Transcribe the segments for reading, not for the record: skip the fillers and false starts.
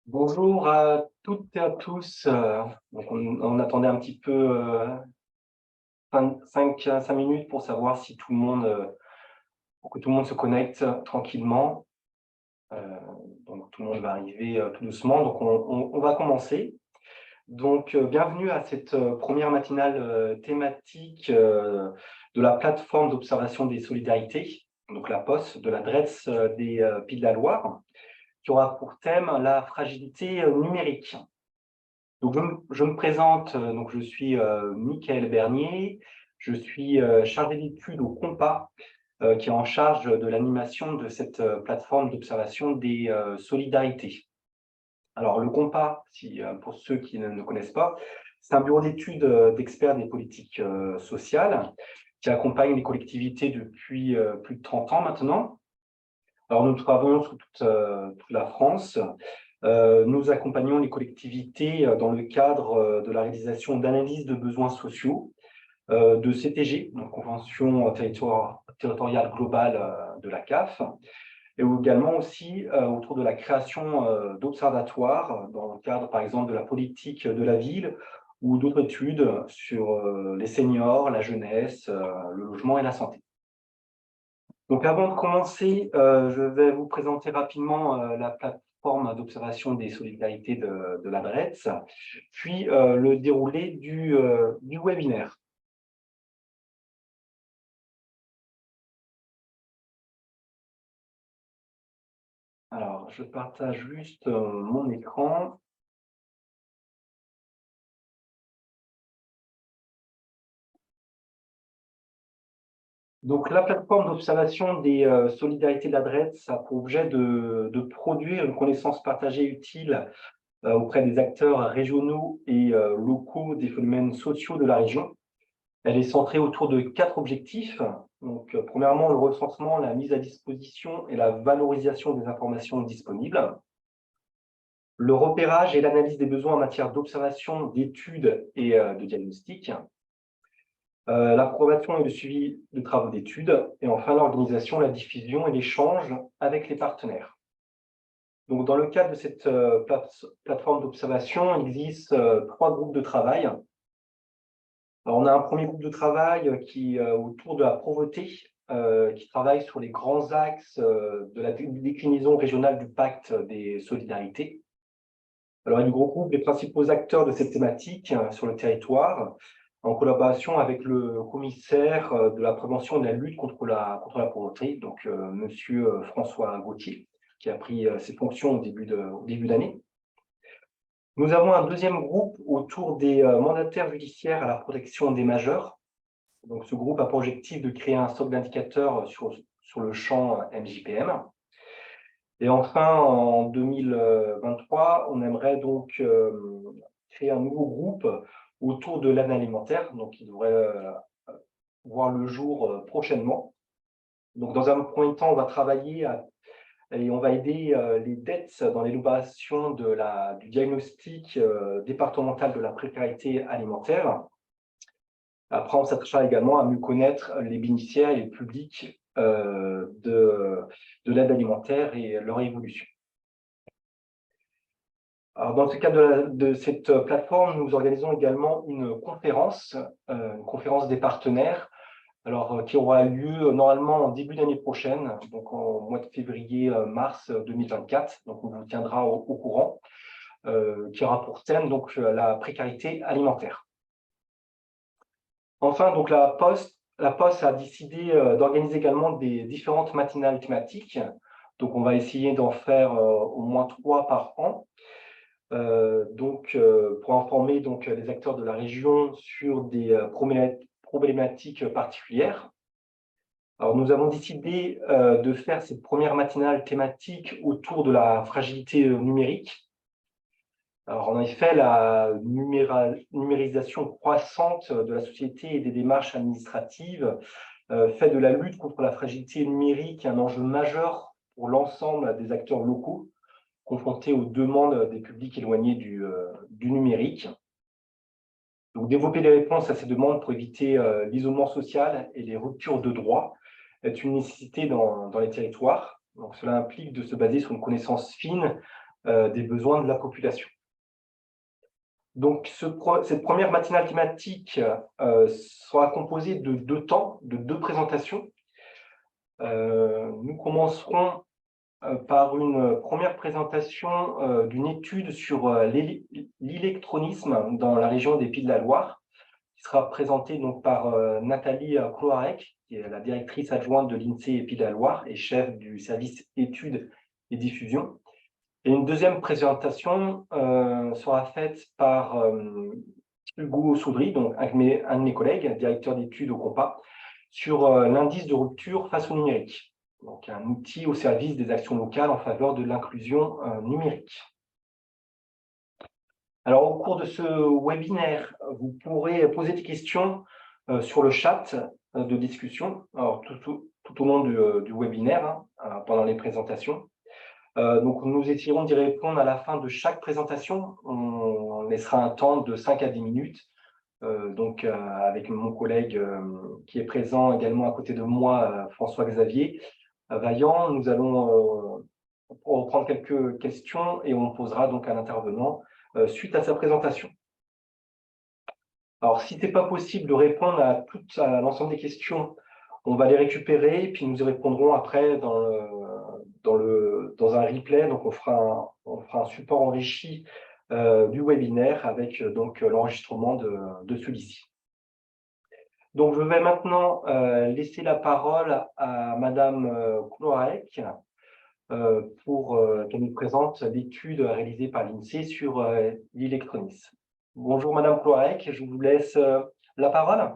Bonjour à toutes et à tous. On attendait un petit peu 5 minutes pour savoir si tout le monde, pour que tout le monde se connecte tranquillement. Euh, donc tout le monde va arriver tout doucement. Donc on va commencer. Donc bienvenue à cette première matinale thématique de la plateforme d'observation des solidarités, donc la POS de la DRETS des Pays de la Loire, qui aura pour thème la fragilité numérique. Donc, je me présente, donc je suis Mickaël Bernier, je suis chargé d'études au COMPA, qui est en charge de l'animation de cette plateforme d'observation des solidarités. Alors, le COMPA, pour ceux qui ne connaissent pas, c'est un bureau d'études d'experts des politiques sociales qui accompagne les collectivités depuis plus de 30 ans maintenant. Alors, nous travaillons sur toute la France. Nous accompagnons les collectivités dans le cadre de la réalisation d'analyses de besoins sociaux, de CTG, donc Convention territoriale globale de la CAF, et également aussi autour de la création d'observatoires dans le cadre, par exemple, de la politique de la ville ou d'autres études sur les seniors, la jeunesse, le logement et la santé. Donc, avant de commencer, je vais vous présenter rapidement la plateforme d'observation des solidarités de la DRETS, puis le déroulé du webinaire. Alors, je partage juste mon écran. Donc, la plateforme d'observation des solidarités de la DRETS a pour objet de produire une connaissance partagée utile auprès des acteurs régionaux et locaux des phénomènes sociaux de la région. Elle est centrée autour de 4 objectifs. Donc, premièrement, le recensement, la mise à disposition et la valorisation des informations disponibles. Le repérage et l'analyse des besoins en matière d'observation, d'études et de diagnostic. L'approbation et le suivi de travaux d'études. Et enfin, l'organisation, la diffusion et l'échange avec les partenaires. Donc, dans le cadre de cette plateforme d'observation, il existe 3 groupes de travail. Alors, on a un premier groupe de travail qui autour de la pauvreté, qui travaille sur les grands axes de la déclinaison régionale du pacte des solidarités. Alors, il regroupe les principaux acteurs de cette thématique sur le territoire, en collaboration avec le commissaire de la prévention et de la lutte contre la pauvreté, donc Monsieur François Gauthier, qui a pris ses fonctions au début d'année. Nous avons un deuxième groupe autour des mandataires judiciaires à la protection des majeurs. Donc, ce groupe a pour objectif de créer un stock d'indicateurs sur le champ MJPM. Et enfin, en 2023, on aimerait donc créer un nouveau groupe autour de l'aide alimentaire, donc qui devrait voir le jour prochainement. Donc, dans un premier temps, on va travailler et on va aider les DETS dans l'élaboration du diagnostic départemental de la précarité alimentaire. Après, on s'attachera également à mieux connaître les bénéficiaires et les publics de l'aide alimentaire et leur évolution. Alors, dans le cadre de cette plateforme, nous organisons également une conférence des partenaires, qui aura lieu normalement en début d'année prochaine, donc au mois de février-mars 2024. Donc, on vous tiendra au courant, qui aura pour thème donc la précarité alimentaire. Enfin, donc la Poste a décidé d'organiser également des différentes matinales thématiques. Donc, on va essayer d'en faire au moins 3 par an. Pour informer donc les acteurs de la région sur des problématiques particulières. Alors, nous avons décidé de faire cette première matinale thématique autour de la fragilité numérique. Alors, en effet, la numérisation croissante de la société et des démarches administratives fait de la lutte contre la fragilité numérique un enjeu majeur pour l'ensemble des acteurs locaux confrontés aux demandes des publics éloignés du numérique. Donc, développer des réponses à ces demandes pour éviter l'isolement social et les ruptures de droits est une nécessité dans les territoires. Donc, cela implique de se baser sur une connaissance fine des besoins de la population. Donc, cette première matinale thématique sera composée de 2 temps, de 2 présentations. Nous commencerons par une première présentation d'une étude sur l'illectronisme dans la région des Pays de la Loire, qui sera présentée donc par Nathalie Cloarec, qui est la directrice adjointe de l'INSEE Pays de la Loire et chef du service études et diffusion. Et une deuxième présentation sera faite par Hugo Soudry, donc un de mes collègues, directeur d'études au COMPA, sur l'indice de rupture face au numérique. Donc un outil au service des actions locales en faveur de l'inclusion numérique. Alors au cours de ce webinaire, vous pourrez poser des questions sur le chat de discussion, alors, tout au long du webinaire, pendant les présentations. Donc, nous essayerons d'y répondre à la fin de chaque présentation. On laissera un temps de 5 à 10 minutes. Avec mon collègue qui est présent également à côté de moi, François-Xavier Vaillant, nous allons reprendre quelques questions et on posera donc à l'intervenant suite à sa présentation. Alors, si ce n'est pas possible de répondre à l'ensemble des questions, on va les récupérer et puis nous y répondrons après dans un replay. Donc, on fera un support enrichi du webinaire avec donc l'enregistrement de celui-ci. Donc, je vais maintenant laisser la parole à Madame Cloarec pour qu'elle nous présente l'étude réalisée par l'INSEE sur l'illectronisme. Bonjour Madame Cloarec, je vous laisse la parole.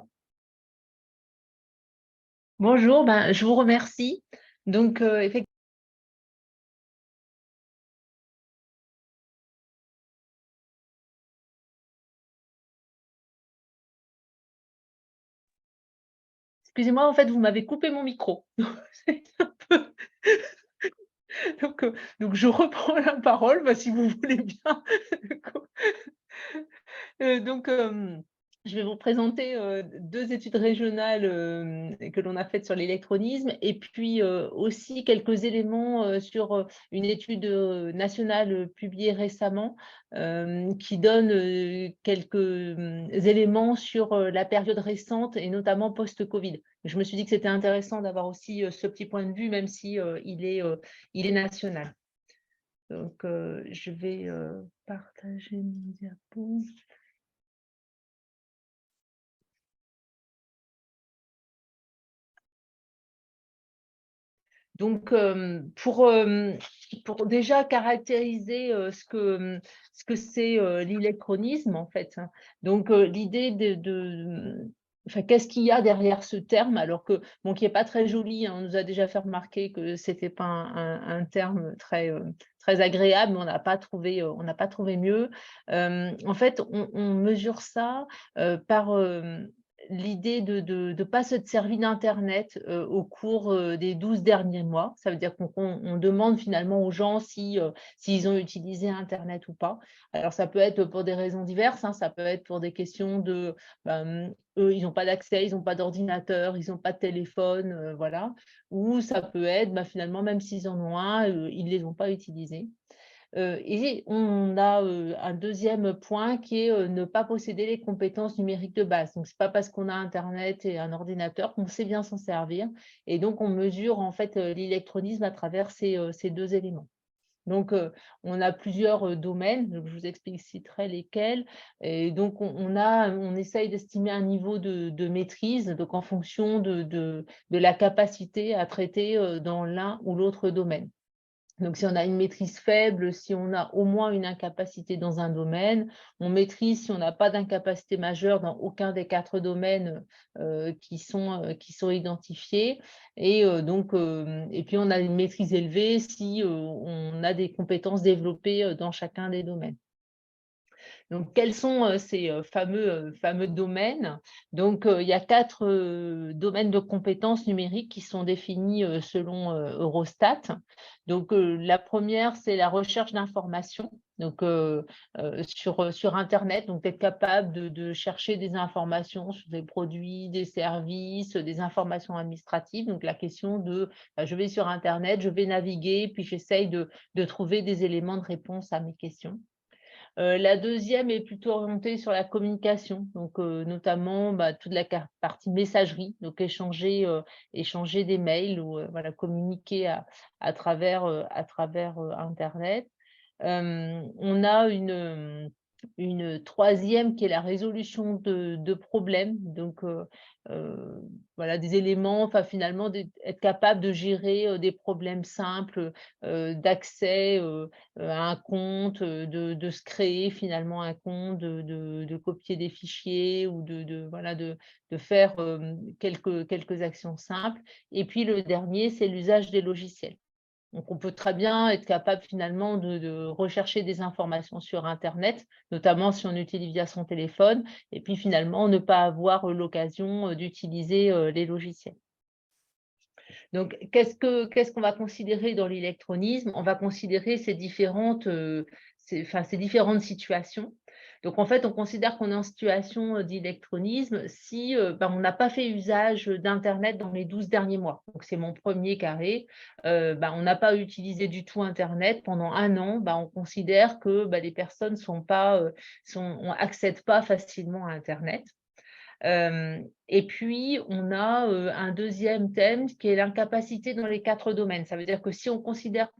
Bonjour, je vous remercie. Donc, effectivement, excusez-moi, en fait, vous m'avez coupé mon micro. Donc, je reprends la parole, si vous voulez bien. Je vais vous présenter 2 études régionales que l'on a faites sur l'électronisme et puis aussi quelques éléments sur une étude nationale publiée récemment qui donne quelques éléments sur la période récente et notamment post-Covid. Je me suis dit que c'était intéressant d'avoir aussi ce petit point de vue, même si il est national. Donc, je vais partager mon diapo. Donc, pour déjà caractériser ce que c'est l'illectronisme, en fait. Donc, l'idée enfin, qu'est-ce qu'il y a derrière ce terme, alors que, bon, qui n'est pas très joli, on nous a déjà fait remarquer que ce n'était pas un terme très agréable, mais on n'a pas trouvé mieux. En fait, on mesure ça par l'idée de ne pas se servir d'Internet au cours des 12 derniers mois. Ça veut dire qu'on demande finalement aux gens s'ils ont utilisé Internet ou pas. Alors, ça peut être pour des raisons diverses, ça peut être pour des questions de eux, ils n'ont pas d'accès, ils n'ont pas d'ordinateur, ils n'ont pas de téléphone, voilà. Ou ça peut être finalement, même s'ils en ont un, ils ne les ont pas utilisés. Et on a un deuxième point qui est ne pas posséder les compétences numériques de base. Donc, ce n'est pas parce qu'on a Internet et un ordinateur qu'on sait bien s'en servir. Et donc, on mesure en fait l'électronisme à travers ces 2 éléments. Donc, on a plusieurs domaines, je vous expliciterai lesquels. Et donc, on essaye d'estimer un niveau de maîtrise, donc en fonction de la capacité à traiter dans l'un ou l'autre domaine. Donc, si on a une maîtrise faible, si on a au moins une incapacité dans un domaine, on maîtrise si on n'a pas d'incapacité majeure dans aucun des 4 domaines qui sont identifiés. Et puis, on a une maîtrise élevée si on a des compétences développées dans chacun des domaines. Donc, quels sont ces fameux domaines? Donc, il y a 4 domaines de compétences numériques qui sont définis selon Eurostat. Donc, la première, c'est la recherche d'informations. Donc, sur internet, donc être capable de chercher des informations sur des produits, des services, des informations administratives. Donc, la question de, je vais sur internet, je vais naviguer, puis j'essaye de trouver des éléments de réponse à mes questions. La deuxième est plutôt orientée sur la communication, donc notamment, toute la partie messagerie, donc échanger des mails ou voilà, communiquer à travers internet. On a une troisième qui est la résolution de problèmes, donc voilà, des éléments, enfin finalement être capable de gérer des problèmes simples d'accès à un compte, de se créer finalement un compte, de copier des fichiers ou voilà, de faire quelques actions simples. Et puis le dernier, c'est l'usage des logiciels. Donc, on peut très bien être capable finalement de rechercher des informations sur internet, notamment si on utilise via son téléphone, et puis finalement ne pas avoir l'occasion d'utiliser les logiciels. Donc, qu'est-ce qu'on va considérer dans l'électronisme? On va considérer ces différentes situations. Donc, en fait, on considère qu'on est en situation d'électronisme si on n'a pas fait usage d'internet dans les 12 derniers mois. Donc, c'est mon premier carré. On n'a pas utilisé du tout internet pendant un an. On considère que les personnes accèdent pas facilement à internet. Et puis, on a un deuxième thème qui est l'incapacité dans les 4 domaines. Ça veut dire que si on considère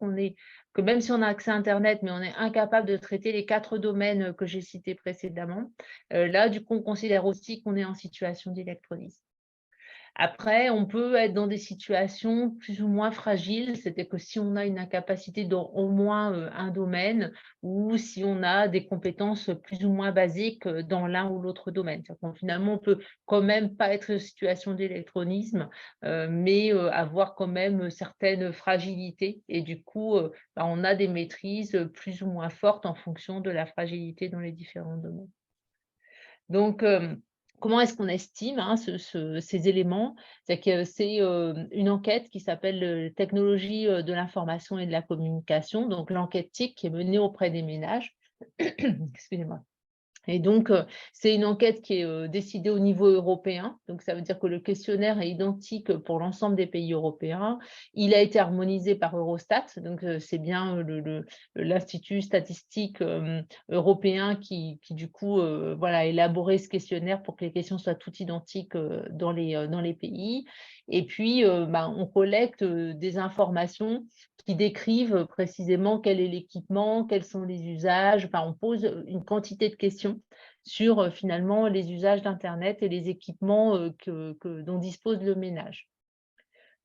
que même si on a accès à internet, mais on est incapable de traiter les 4 domaines que j'ai cités précédemment, là, du coup, on considère aussi qu'on est en situation d'électronisme. Après, on peut être dans des situations plus ou moins fragiles, c'est-à-dire que si on a une incapacité dans au moins un domaine ou si on a des compétences plus ou moins basiques dans l'un ou l'autre domaine. Finalement, on peut quand même pas être en situation d'électronisme, mais avoir quand même certaines fragilités et du coup, on a des maîtrises plus ou moins fortes en fonction de la fragilité dans les différents domaines. Donc, comment est-ce qu'on estime ces éléments? C'est que c'est une enquête qui s'appelle Technologie de l'information et de la communication, donc l'enquête TIC qui est menée auprès des ménages. Excusez-moi. Et donc, c'est une enquête qui est décidée au niveau européen. Donc, ça veut dire que le questionnaire est identique pour l'ensemble des pays européens. Il a été harmonisé par Eurostat. Donc, c'est bien l'Institut statistique européen qui du coup, voilà, a élaboré ce questionnaire pour que les questions soient toutes identiques dans les pays. Et puis, on collecte des informations qui décrivent précisément quel est l'équipement, quels sont les usages. Enfin, on pose une quantité de questions sur finalement les usages d'Internet et les équipements dont dispose le ménage.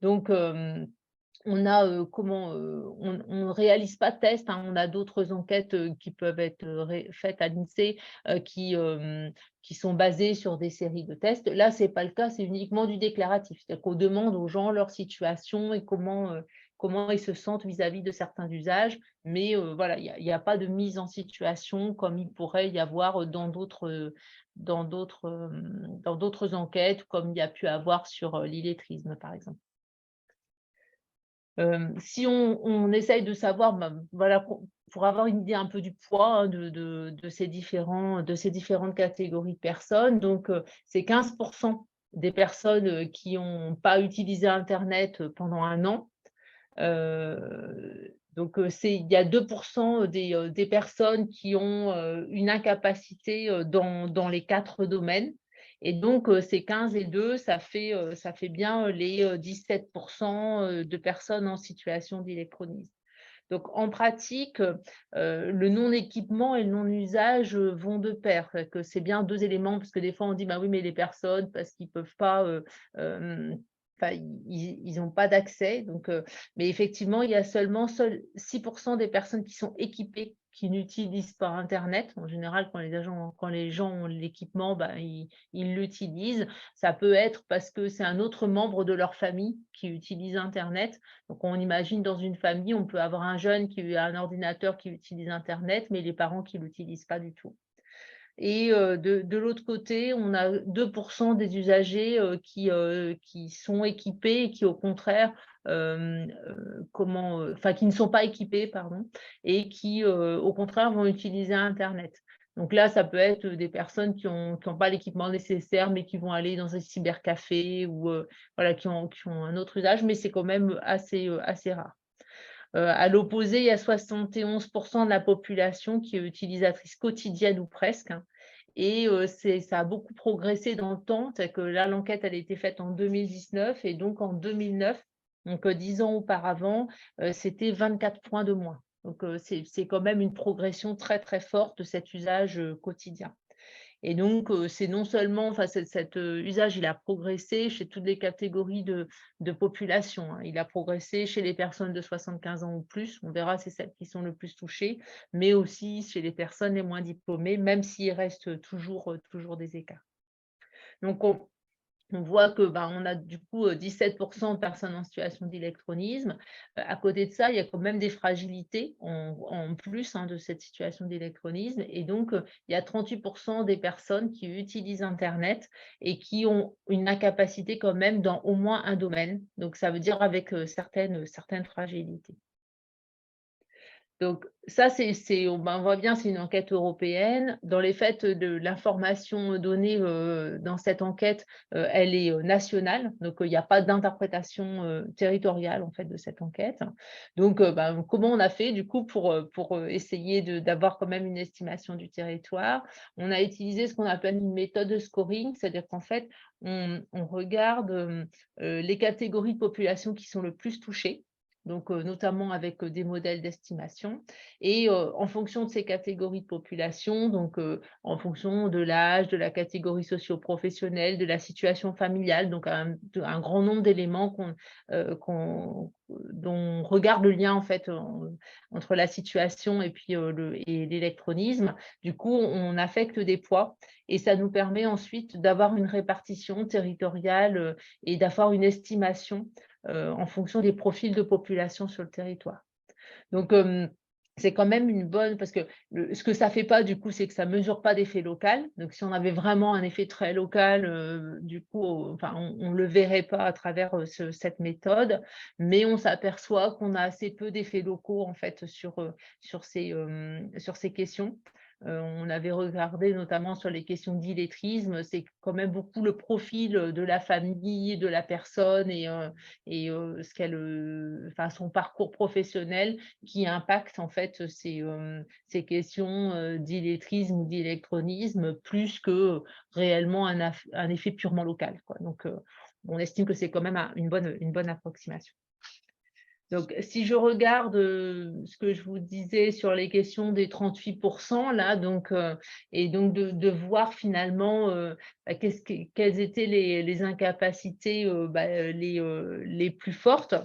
Donc, on a on ne réalise pas de tests, on a d'autres enquêtes qui peuvent être faites à l'INSEE qui sont basées sur des séries de tests. Là, ce n'est pas le cas, c'est uniquement du déclaratif. C'est-à-dire qu'on demande aux gens leur situation et comment ils se sentent vis-à-vis de certains usages. Mais voilà, il n'y a pas de mise en situation comme il pourrait y avoir dans d'autres enquêtes, comme il y a pu avoir sur l'illettrisme, par exemple. Si on essaye de savoir, voilà, pour avoir une idée un peu du poids de ces différentes catégories de personnes, donc c'est 15% des personnes qui n'ont pas utilisé internet pendant un an. Donc il y a 2% des personnes qui ont une incapacité dans les 4 domaines. Et donc, c'est 15 et 2, ça fait bien les 17% de personnes en situation d'électronisme. Donc, en pratique, le non-équipement et le non-usage vont de pair. Que c'est bien 2 éléments, parce que des fois, on dit, oui, mais les personnes, parce qu'ils ne peuvent pas, ils n'ont pas d'accès. Donc, mais effectivement, il y a seulement 6% des personnes qui sont équipées qui n'utilisent pas internet. En général, quand les gens ont l'équipement, ils l'utilisent. Ça peut être parce que c'est un autre membre de leur famille qui utilise internet. Donc, on imagine dans une famille, on peut avoir un jeune qui a un ordinateur qui utilise internet, mais les parents qui ne l'utilisent pas du tout. Et de l'autre côté, on a 2% des usagers qui sont équipés et qui, au contraire, qui ne sont pas équipés, pardon, et qui, au contraire, vont utiliser Internet. Donc là, ça peut être des personnes qui ont pas l'équipement nécessaire, mais qui vont aller dans un cybercafé ou voilà, qui ont un autre usage, mais c'est quand même assez rare. À l'opposé, il y a 71% de la population qui est utilisatrice quotidienne ou presque, hein. Et ça a beaucoup progressé dans le temps. C'est que là, l'enquête, elle a été faite en 2019 et donc en 2009, donc 10 ans auparavant, c'était 24 points de moins. Donc c'est quand même une progression très, très forte de cet usage quotidien. Et donc, c'est non seulement, enfin, cet usage, il a progressé chez toutes les catégories de population, hein. Il a progressé chez les personnes de 75 ans ou plus, on verra, c'est celles qui sont le plus touchées, mais aussi chez les personnes les moins diplômées, même s'il reste toujours des écarts. Donc, on voit que, on a du coup 17% de personnes en situation d'électronisme. À côté de ça, il y a quand même des fragilités en plus, hein, de cette situation d'électronisme. Et donc, il y a 38% des personnes qui utilisent Internet et qui ont une incapacité quand même dans au moins un domaine. Donc, ça veut dire avec certaines fragilités. Donc ça, on voit bien, c'est une enquête européenne. Dans les faits, de l'information donnée dans cette enquête, elle est nationale, donc il n'y a pas d'interprétation territoriale en fait de cette enquête. Donc, comment on a fait du coup pour essayer d'avoir quand même une estimation du territoire? On a utilisé ce qu'on appelle une méthode de scoring, c'est-à-dire qu'en fait, on regarde les catégories de population qui sont le plus touchées, donc notamment avec des modèles d'estimation. Et en fonction de ces catégories de population, donc en fonction de l'âge, de la catégorie socio-professionnelle, de la situation familiale, donc un grand nombre d'éléments dont on regarde le lien en fait entre la situation et puis l'électronisme. Du coup, on affecte des poids et ça nous permet ensuite d'avoir une répartition territoriale et d'avoir une estimation en fonction des profils de population sur le territoire. Donc, c'est quand même une bonne, parce que ce que ça fait pas du coup, c'est que ça mesure pas d'effet local. Donc, si on avait vraiment un effet très local, du coup, on le verrait pas à travers cette méthode, mais on s'aperçoit qu'on a assez peu d'effets locaux en fait sur ces questions. On avait regardé notamment sur les questions d'illettrisme, c'est quand même beaucoup le profil de la famille, de la personne et son parcours professionnel qui impacte en fait ces questions d'illettrisme ou d'électronisme plus que réellement un effet purement local, quoi. Donc, on estime que c'est quand même une bonne approximation. Donc, si je regarde ce que je vous disais sur les questions des 38% là, donc, et donc de voir finalement quelles étaient les incapacités les plus fortes.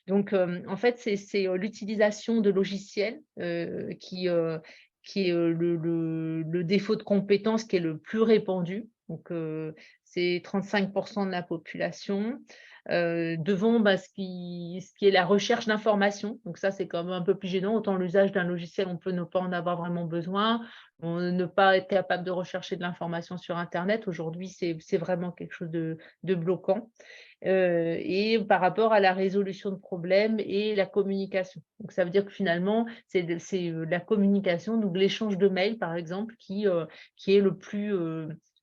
Donc, en fait, c'est l'utilisation de logiciels qui est le défaut de compétence qui est le plus répandu. Donc, c'est 35% de la population. Devant ce qui est la recherche d'informations. Donc ça, c'est quand même un peu plus gênant. Autant l'usage d'un logiciel, on peut ne pas en avoir vraiment besoin, ne pas être capable de rechercher de l'information sur Internet. Aujourd'hui, c'est vraiment quelque chose de bloquant. Et par rapport à la résolution de problèmes et la communication. Donc ça veut dire que finalement, c'est la communication, donc l'échange de mails, par exemple, qui est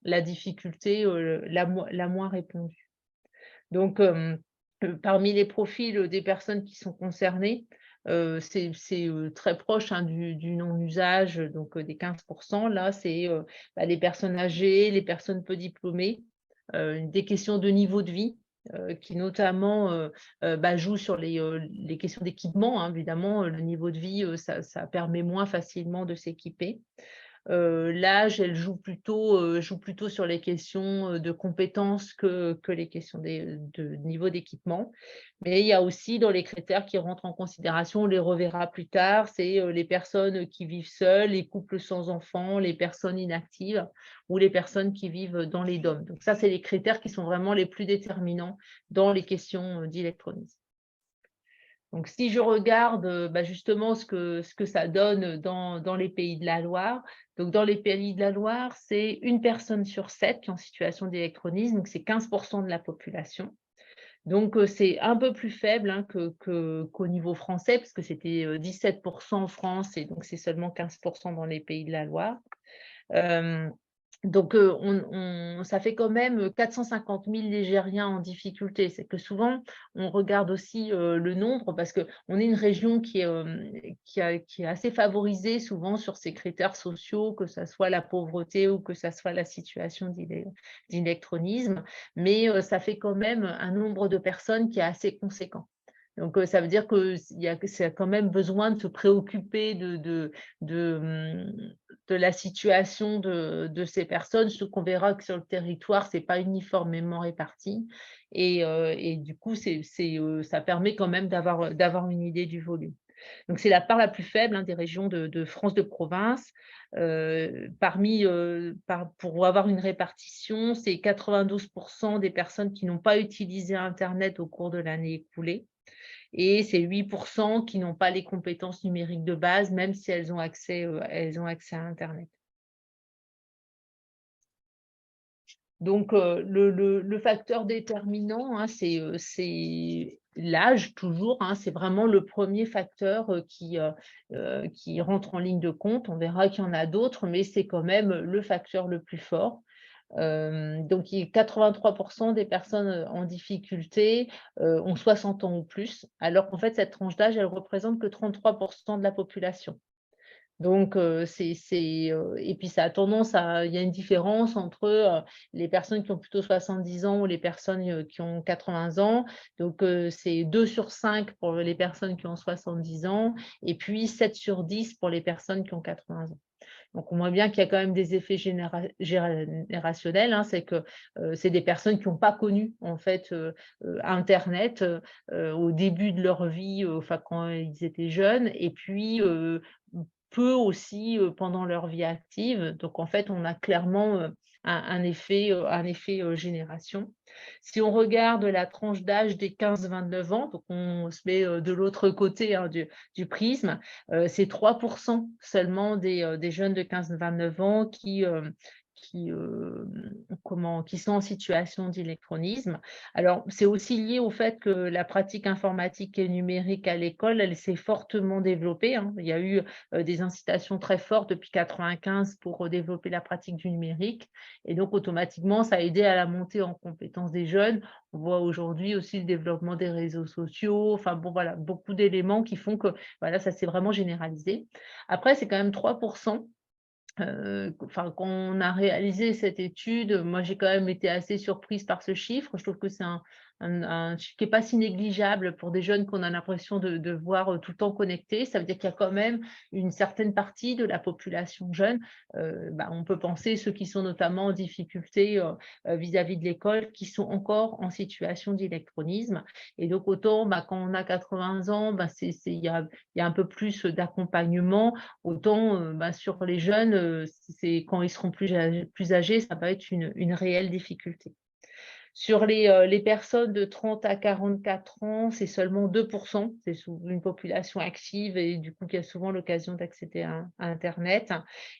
la difficulté la moins répandue. Donc, parmi les profils des personnes qui sont concernées, c'est très proche, hein, du non-usage, donc des 15%. Là, c'est les personnes âgées, les personnes peu diplômées, des questions de niveau de vie qui notamment jouent sur les questions d'équipement, hein. Évidemment, le niveau de vie, ça permet moins facilement de s'équiper. L'âge, elle joue plutôt sur les questions de compétences que les questions de niveau d'équipement. Mais il y a aussi dans les critères qui rentrent en considération, on les reverra plus tard, c'est les personnes qui vivent seules, les couples sans enfants, les personnes inactives ou les personnes qui vivent dans les DOM. Donc ça, c'est les critères qui sont vraiment les plus déterminants dans les questions d'électronisme. Donc, si je regarde justement ce que ça donne dans les Pays de la Loire, donc dans les Pays de la Loire, c'est une personne sur 7 qui est en situation d'électronisme, donc c'est 15% de la population. Donc, c'est un peu plus faible hein, qu'au niveau français, parce que c'était 17% en France, et donc c'est seulement 15% dans les Pays de la Loire. Euh, donc, ça fait quand même 450 000 Ligériens en difficulté. C'est que souvent, on regarde aussi le nombre parce qu'on est une région qui est assez favorisée souvent sur ces critères sociaux, que ce soit la pauvreté ou que ce soit la situation d'électronisme. Mais ça fait quand même un nombre de personnes qui est assez conséquent. Donc, ça veut dire que c'est quand même besoin de se préoccuper de la situation de ces personnes, surtout qu'on verra que sur le territoire, ce n'est pas uniformément réparti. Et du coup, ça permet quand même d'avoir une idée du volume. Donc, c'est la part la plus faible hein, des régions de France de province. Pour avoir une répartition, c'est 92% des personnes qui n'ont pas utilisé Internet au cours de l'année écoulée. Et c'est 8% qui n'ont pas les compétences numériques de base, même si elles ont accès à Internet. Donc, le facteur déterminant, hein, c'est l'âge toujours. Hein, c'est vraiment le premier facteur qui rentre en ligne de compte. On verra qu'il y en a d'autres, mais c'est quand même le facteur le plus fort. Donc, 83% des personnes en difficulté ont 60 ans ou plus, alors qu'en fait, cette tranche d'âge, elle représente que 33% de la population. Donc, et puis ça a tendance il y a une différence entre les personnes qui ont plutôt 70 ans ou les personnes qui ont 80 ans. Donc, c'est 2 sur 5 pour les personnes qui ont 70 ans et puis 7 sur 10 pour les personnes qui ont 80 ans. Donc, on voit bien qu'il y a quand même des effets générationnels. Hein, c'est que c'est des personnes qui n'ont pas connu en fait Internet au début de leur vie, enfin quand ils étaient jeunes, et puis peu aussi pendant leur vie active. Donc, en fait, on a clairement un effet génération. Si on regarde la tranche d'âge des 15-29 ans, donc on se met de l'autre côté hein, du prisme, c'est 3% seulement des jeunes de 15-29 ans qui sont en situation d'électronisme. Alors, c'est aussi lié au fait que la pratique informatique et numérique à l'école, elle s'est fortement développée. Hein. Il y a eu des incitations très fortes depuis 1995 pour développer la pratique du numérique. Et donc, automatiquement, ça a aidé à la montée en compétences des jeunes. On voit aujourd'hui aussi le développement des réseaux sociaux. Enfin, bon, voilà, beaucoup d'éléments qui font que voilà, ça s'est vraiment généralisé. Après, c'est quand même 3%. Quand on a réalisé cette étude, moi j'ai quand même été assez surprise par ce chiffre. Je trouve que c'est un chiffre qui n'est pas si négligeable pour des jeunes qu'on a l'impression de voir tout le temps connectés. Ça veut dire qu'il y a quand même une certaine partie de la population jeune. On peut penser ceux qui sont notamment en difficulté vis-à-vis de l'école, qui sont encore en situation d'électronisme. Et donc autant quand on a 80 ans, il y a un peu plus d'accompagnement. Autant sur les jeunes, c'est quand ils seront plus âgés, ça va être une réelle difficulté. Sur les personnes de 30 à 44 ans, c'est seulement 2%. C'est une population active et du coup qui a souvent l'occasion d'accéder à Internet.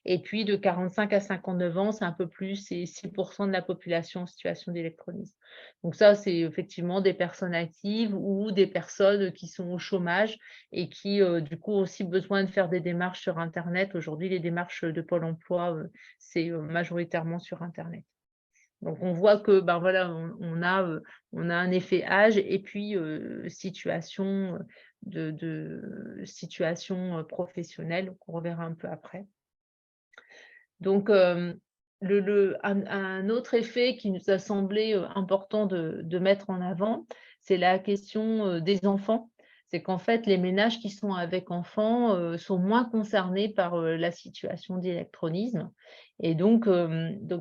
Et puis de 45 à 59 ans, c'est un peu plus, c'est 6% de la population en situation d'électronisme. Donc ça, c'est effectivement des personnes actives ou des personnes qui sont au chômage et qui du coup ont aussi besoin de faire des démarches sur Internet. Aujourd'hui, les démarches de Pôle emploi, c'est majoritairement sur Internet. Donc, on voit que voilà, on a un effet âge et puis situation professionnelle qu'on reverra un peu après. Donc, un autre effet qui nous a semblé important de mettre en avant, c'est la question des enfants. C'est qu'en fait, les ménages qui sont avec enfants sont moins concernés par la situation d'électronisme. Et donc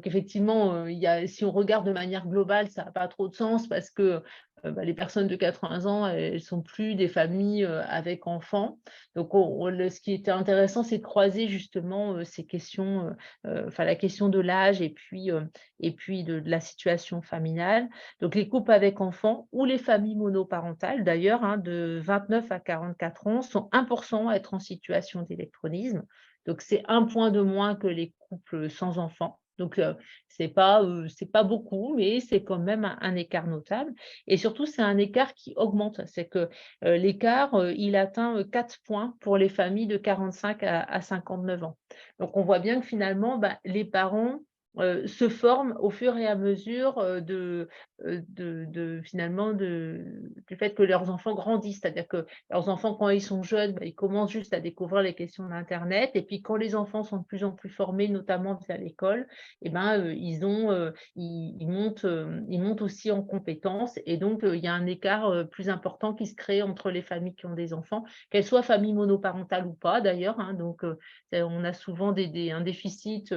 effectivement, si on regarde de manière globale, ça n'a pas trop de sens parce que les personnes de 80 ans, elles sont plus des familles, avec enfants. Donc ce qui était intéressant, c'est de croiser justement, ces questions, enfin la question de l'âge et puis de la situation familiale. Donc les couples avec enfants ou les familles monoparentales d'ailleurs, hein, de 29 à 44 ans sont 1 à être en situation d'électronisme. Donc c'est un point de moins que les couples sans enfants. Donc c'est pas beaucoup, mais c'est quand même un écart notable et surtout c'est un écart qui augmente. C'est que, l'écart, il atteint, 4 points pour les familles de 45 à 59 ans. Donc on voit bien que finalement, les parents, se forment au fur et à mesure, de finalement du fait que leurs enfants grandissent. C'est-à-dire que leurs enfants, quand ils sont jeunes, ils commencent juste à découvrir les questions d'internet et puis quand les enfants sont de plus en plus formés, notamment via l'école et ils montent aussi en compétences et donc il y a un écart, plus important qui se crée entre les familles qui ont des enfants, qu'elles soient familles monoparentales ou pas d'ailleurs, hein. Donc on a souvent un déficit,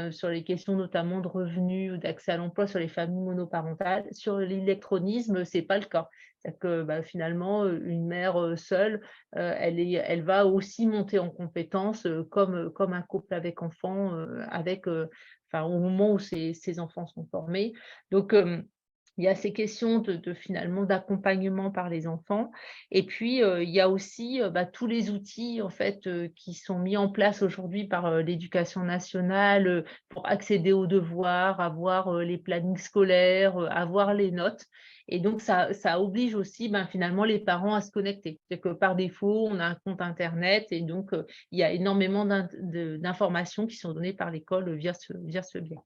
sur les questions notamment de revenus ou d'accès à l'emploi sur les familles monoparentales. Sur l'électronisme, c'est pas le cas. C'est-à-dire que, finalement, une mère, seule, elle va aussi monter en compétences, comme un couple avec enfants, enfin, au moment où ces enfants sont formés. Donc, il y a ces questions finalement d'accompagnement par les enfants et puis, il y a aussi, tous les outils en fait, qui sont mis en place aujourd'hui par, l'éducation nationale, pour accéder aux devoirs, avoir, les plannings scolaires, avoir les notes et donc ça oblige aussi, finalement les parents à se connecter. C'est que par défaut, on a un compte internet et donc, il y a énormément d'informations qui sont données par l'école, via ce biais.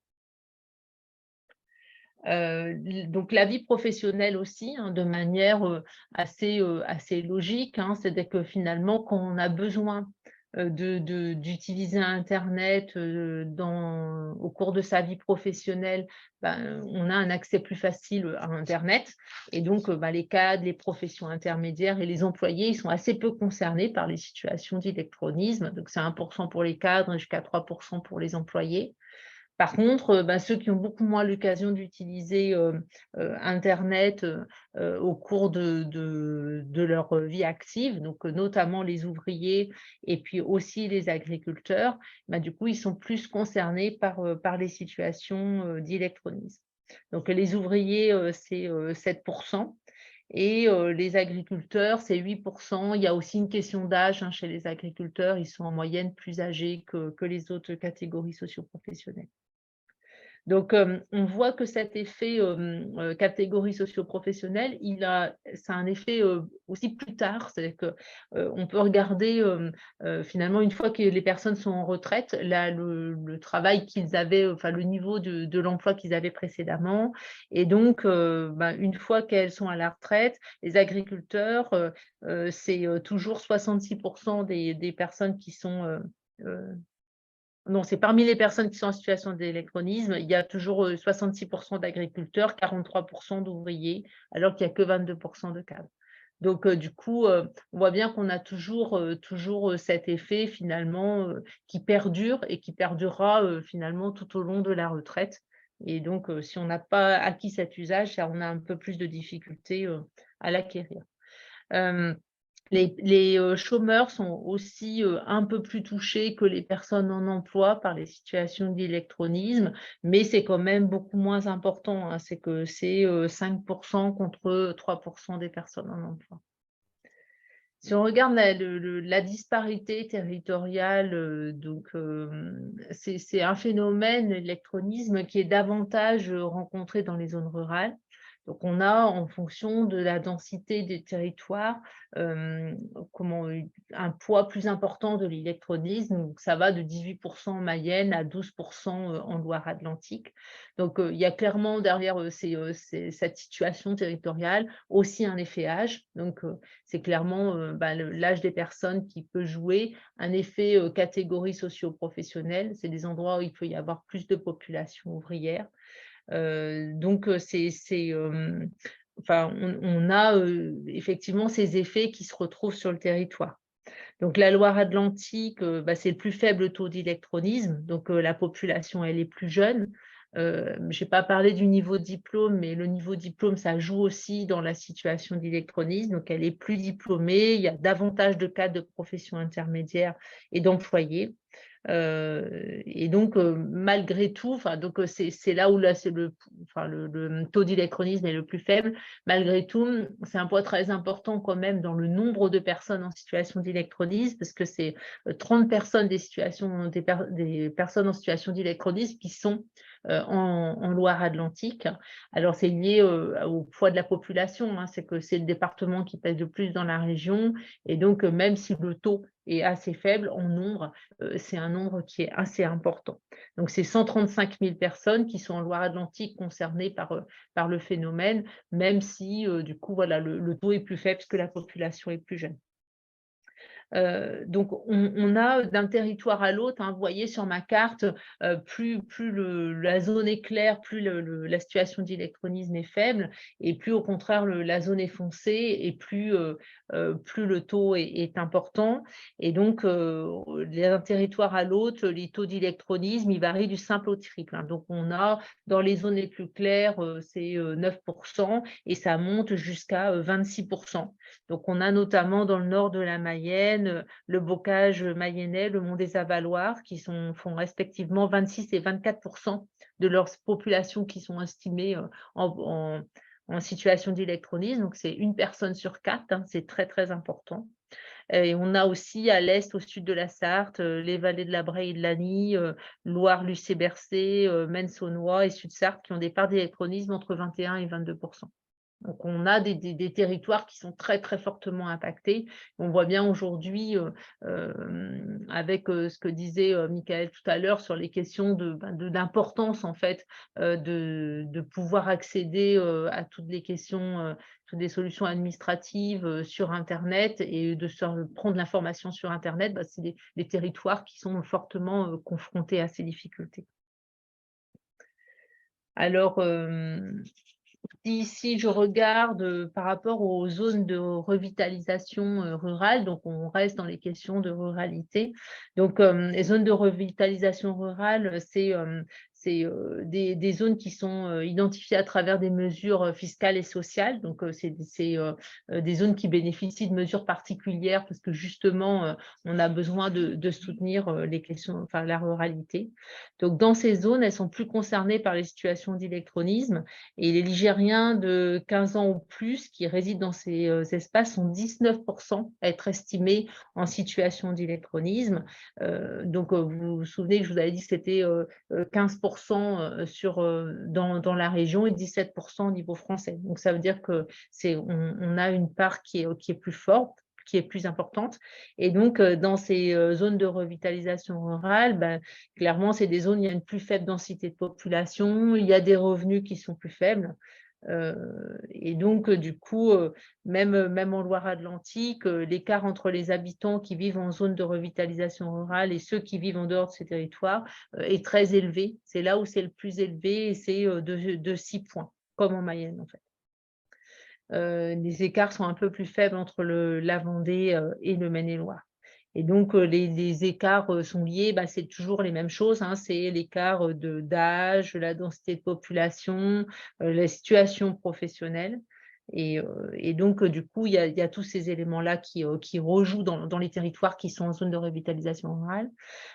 Donc la vie professionnelle aussi, hein, de manière, assez logique, hein. C'est-à-dire que finalement, quand on a besoin, d'utiliser internet, au cours de sa vie professionnelle, on a un accès plus facile, à internet et donc, les cadres, les professions intermédiaires et les employés, ils sont assez peu concernés par les situations d'électronisme. Donc c'est 1 pour les cadres et jusqu'à 3 pour les employés. Par contre, ceux qui ont beaucoup moins l'occasion d'utiliser, internet, au cours de leur vie active, donc notamment les ouvriers et puis aussi les agriculteurs, du coup, ils sont plus concernés par les situations, d'électronisme. Donc les ouvriers, c'est, 7 et les agriculteurs, c'est 8. Il y a aussi une question d'âge, hein, chez les agriculteurs, ils sont en moyenne plus âgés que les autres catégories socio-professionnelles. Donc, on voit que cet effet, catégorie socio-professionnelle, ça a un effet, aussi plus tard. C'est-à-dire que, on peut regarder, finalement une fois que les personnes sont en retraite, le travail qu'ils avaient, enfin le niveau de l'emploi qu'ils avaient précédemment et donc, une fois qu'elles sont à la retraite, les agriculteurs, c'est, toujours 66 des personnes qui sont, heu non, c'est parmi les personnes qui sont en situation d'électronisme, il y a toujours, 66 d'agriculteurs, 43 d'ouvriers, alors qu'il y a que 22 de cadres. Donc, du coup, on voit bien qu'on a toujours cet effet finalement, qui perdure et qui perdurera, finalement tout au long de la retraite et donc, si on n'a pas acquis cet usage, on a un peu plus de difficultés, à l'acquérir. Hem les chômeurs sont aussi, un peu plus touchés que les personnes en emploi par les situations d'électronisme, mais c'est quand même beaucoup moins important, hein. C'est 5 contre 3 des personnes en emploi. Si on regarde la disparité territoriale, donc c'est un phénomène, l'électronisme, qui est davantage, rencontré dans les zones rurales. Donc on a, en fonction de la densité des territoires, un poids plus important de l'électronisme. Donc ça va de 18 en Mayenne à 12 en Loire-Atlantique. Donc il y a clairement derrière, cette situation territoriale aussi un effet âge. Donc c'est clairement, l'âge des personnes qui peut jouer, un effet, catégorie socio-professionnelle. C'est des endroits où il peut y avoir plus de population ouvrière. Donc enfin, on a, effectivement ces effets qui se retrouvent sur le territoire. Donc la Loire-Atlantique, c'est le plus faible taux d'électronisme, donc la population elle est plus jeune. Je n'ai pas parlé du niveau diplôme, mais le niveau diplôme, ça joue aussi dans la situation d'électronisme. Donc, elle est plus diplômée, il y a davantage de cadres de profession intermédiaire et d'employés. Et donc, malgré tout, donc c'est là où là, le taux d'électronisme est le plus faible. Malgré tout, c'est un poids très important quand même dans le nombre de personnes en situation d'électronisme, parce que c'est 30 personnes des personnes en situation d'électronisme qui sont en Loire-Atlantique. Alors, c'est lié au poids de la population, hein, c'est que c'est le département qui pèse le plus dans la région. Et donc, même si le taux est assez faible en nombre, c'est un nombre qui est assez important. Donc, c'est 135 000 personnes qui sont en Loire-Atlantique concernées par le phénomène, même si, du coup, voilà, le taux est plus faible parce que la population est plus jeune. Donc, on a d'un territoire à l'autre, hein, vous voyez sur ma carte, plus la zone est claire, plus la situation d'électronisme est faible, et plus au contraire la zone est foncée, et plus le taux est important. Et donc, d'un territoire à l'autre, les taux d'électronisme, ils varient du simple au triple, hein. Donc, on a dans les zones les plus claires, c'est 9%, et ça monte jusqu'à 26%. Donc, on a notamment dans le nord de la Mayenne, le Bocage mayennais, le Mont des Avaloirs, qui font respectivement 26 et 24% de leur population qui sont estimées en situation d'électronisme. Donc, c'est une personne sur 4, hein, c'est très, très important. Et on a aussi à l'est, au sud de la Sarthe, les vallées de la Braye et de l'Agny, Loire, Lucé-Bercé, Maine-Saunois et Sud-Sarthe qui ont des parts d'électronisme entre 21 et 22%. Donc, on a des territoires qui sont très, très fortement impactés. On voit bien aujourd'hui, avec ce que disait Michael tout à l'heure sur les questions d'importance, en fait, de pouvoir accéder à toutes les questions, toutes les solutions administratives sur Internet, et de prendre l'information sur Internet. C'est des territoires qui sont fortement confrontés à ces difficultés. Alors, si je regarde par rapport aux zones de revitalisation rurale, donc on reste dans les questions de ruralité. Donc, les zones de revitalisation rurale, c'est des zones qui sont identifiées à travers des mesures fiscales et sociales. Donc, c'est des zones qui bénéficient de mesures particulières parce que justement, on a besoin de soutenir les questions, enfin, la ruralité. Donc, dans ces zones, elles sont plus concernées par les situations d'électronisme, et les Ligériens de 15 ans ou plus qui résident dans ces espaces sont 19% à être estimés en situation d'électronisme. Donc, vous vous souvenez que je vous avais dit que c'était 15% dans la région et 17% au niveau français. Donc, ça veut dire que on a une part qui est plus forte, qui est plus importante. Et donc, dans ces zones de revitalisation rurale, clairement, c'est des zones où il y a une plus faible densité de population, il y a des revenus qui sont plus faibles. Et donc, du coup, même en Loire-Atlantique, l'écart entre les habitants qui vivent en zone de revitalisation rurale et ceux qui vivent en dehors de ces territoires est très élevé. C'est là où c'est le plus élevé, et c'est de 6 points, comme en Mayenne, en fait. Les écarts sont un peu plus faibles entre la Vendée et le Maine-et-Loire. Et donc, les écarts sont liés, c'est toujours les mêmes choses, hein, c'est l'écart d'âge, la densité de population, la situation professionnelle. Et donc, du coup, il y a tous ces éléments-là qui rejouent dans les territoires qui sont en zone de revitalisation rurale.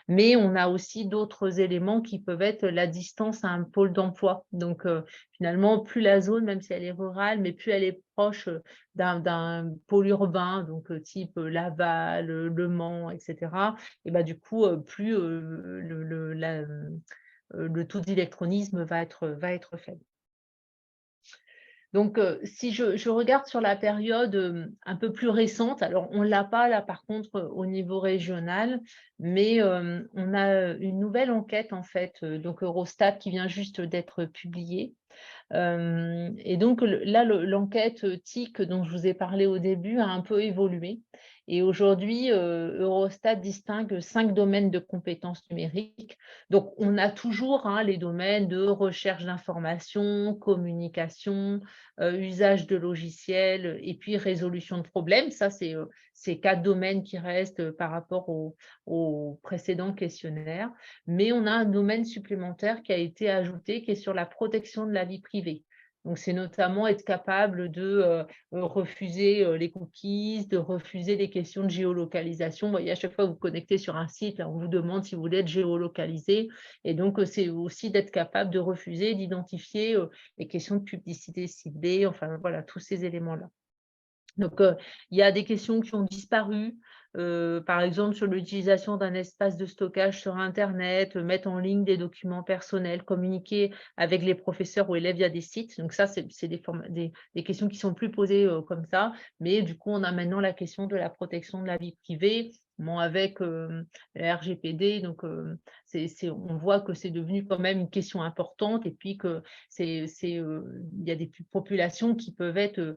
Mais on a aussi d'autres éléments qui peuvent être la distance à un pôle d'emploi. Donc, finalement, plus la zone, même si elle est rurale, mais plus elle est proche d'un pôle urbain, donc type Laval, Le Mans, etc. Et du coup, plus le taux d'électronisme va être faible. Donc, si je regarde sur la période un peu plus récente, alors on ne l'a pas là par contre au niveau régional, mais on a une nouvelle enquête en fait, donc Eurostat qui vient juste d'être publiée, Et donc là, l'enquête TIC dont je vous ai parlé au début a un peu évolué. Et aujourd'hui, Eurostat distingue 5 domaines de compétences numériques. Donc, on a toujours les domaines de recherche d'informations, communication, usage de logiciels et puis résolution de problèmes. Ça, c'est ces 4 domaines qui restent par rapport au précédent questionnaire. Mais on a un domaine supplémentaire qui a été ajouté, qui est sur la protection de la vie privée. Donc, c'est notamment être capable de refuser les cookies, de refuser les questions de géolocalisation. Vous voyez, à chaque fois que vous vous connectez sur un site, là, on vous demande si vous voulez être géolocalisé. Et donc, c'est aussi d'être capable de refuser, d'identifier les questions de publicité ciblée, enfin voilà, tous ces éléments-là. Donc, il y a des questions qui ont disparu, par exemple sur l'utilisation d'un espace de stockage sur internet, mettre en ligne des documents personnels, communiquer avec les professeurs ou élèves via des sites. Donc ça, c'est des questions qui sont plus posées, comme ça. Mais du coup, on a maintenant la question de la protection de la vie privée, bon avec, la RGPD. Donc, on voit que c'est devenu quand même une question importante et puis que il y a des populations qui peuvent être,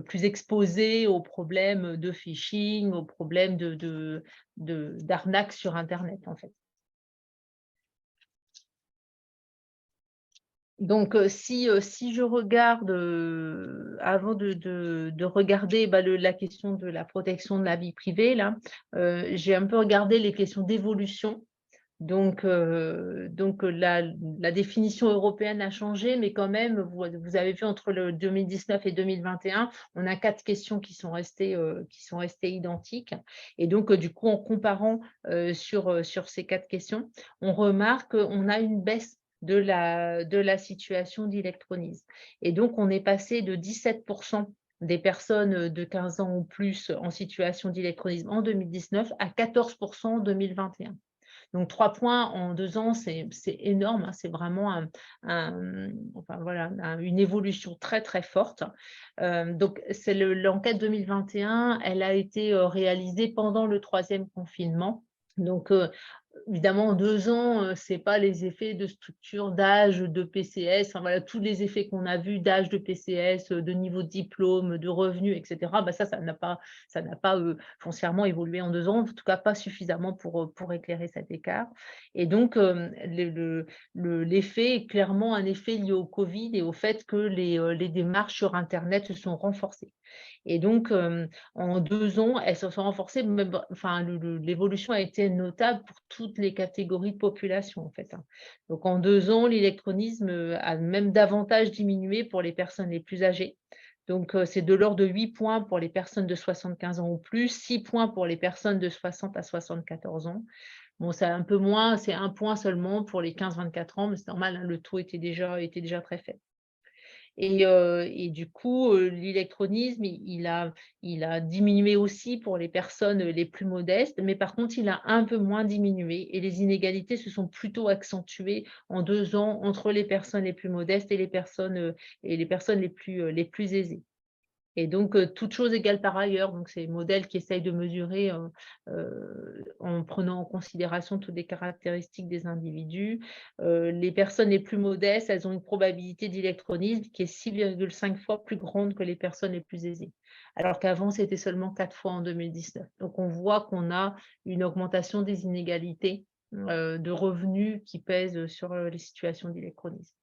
plus exposés aux problèmes de phishing, aux problèmes d'arnaque sur internet, en fait. Donc, si je regarde, avant de regarder la question de la protection de la vie privée, là, j'ai un peu regardé les questions d'évolution. Donc, la définition européenne a changé, mais quand même, vous avez vu entre le 2019 et 2021, on a 4 questions qui sont restées identiques. Et donc, du coup, en comparant sur ces 4 questions, on remarque qu'on a une baisse de la situation d'électrolyse. Et donc, on est passé de 17% des personnes de 15 ans ou plus en situation d'électrolyse en 2019 à 14% en 2021. Donc 3 points en 2 ans, c'est énorme, c'est vraiment enfin voilà, une évolution très, très forte. Donc c'est l'enquête 2021, elle a été réalisée pendant le 3e confinement. Donc, évidemment, en 2 ans, ce n'est pas les effets de structure, d'âge, de PCS, enfin voilà, tous les effets qu'on a vus d'âge, de PCS, de niveau de diplôme, de revenus, et cetera. Ça n'a pas foncièrement évolué en 2 ans, en tout cas pas suffisamment pour éclairer cet écart. Et donc, l'effet est clairement un effet lié au Covid et au fait que les démarches sur internet se sont renforcées. Et donc, en 2 ans, elles se sont renforcées, enfin, l'évolution a été notable pour toutes les catégories de population, en fait, hein. Donc, en 2 ans, l'électronisme a même davantage diminué pour les personnes les plus âgées. Donc, c'est de l'ordre de 8 points pour les personnes de 75 ans ou plus, 6 points pour les personnes de 60 à 74 ans. Bon, c'est un peu moins, c'est 1 point seulement pour les 15-24 ans, mais c'est normal, hein, le taux était déjà très faible. Et du coup, l'électronisme, il a diminué aussi pour les personnes les plus modestes, mais par contre, il a un peu moins diminué et les inégalités se sont plutôt accentuées en 2 ans entre les personnes les plus modestes et les personnes les plus aisées. Et donc, toutes choses égales par ailleurs, donc c'est modèles qui essayent de mesurer en prenant en considération toutes les caractéristiques des individus. Les personnes les plus modestes, elles ont une probabilité d'électronisme qui est 6,5 fois plus grande que les personnes les plus aisées, alors qu'avant, c'était seulement 4 fois en 2019. Donc, on voit qu'on a une augmentation des inégalités de revenus qui pèsent sur les situations d'électronisme.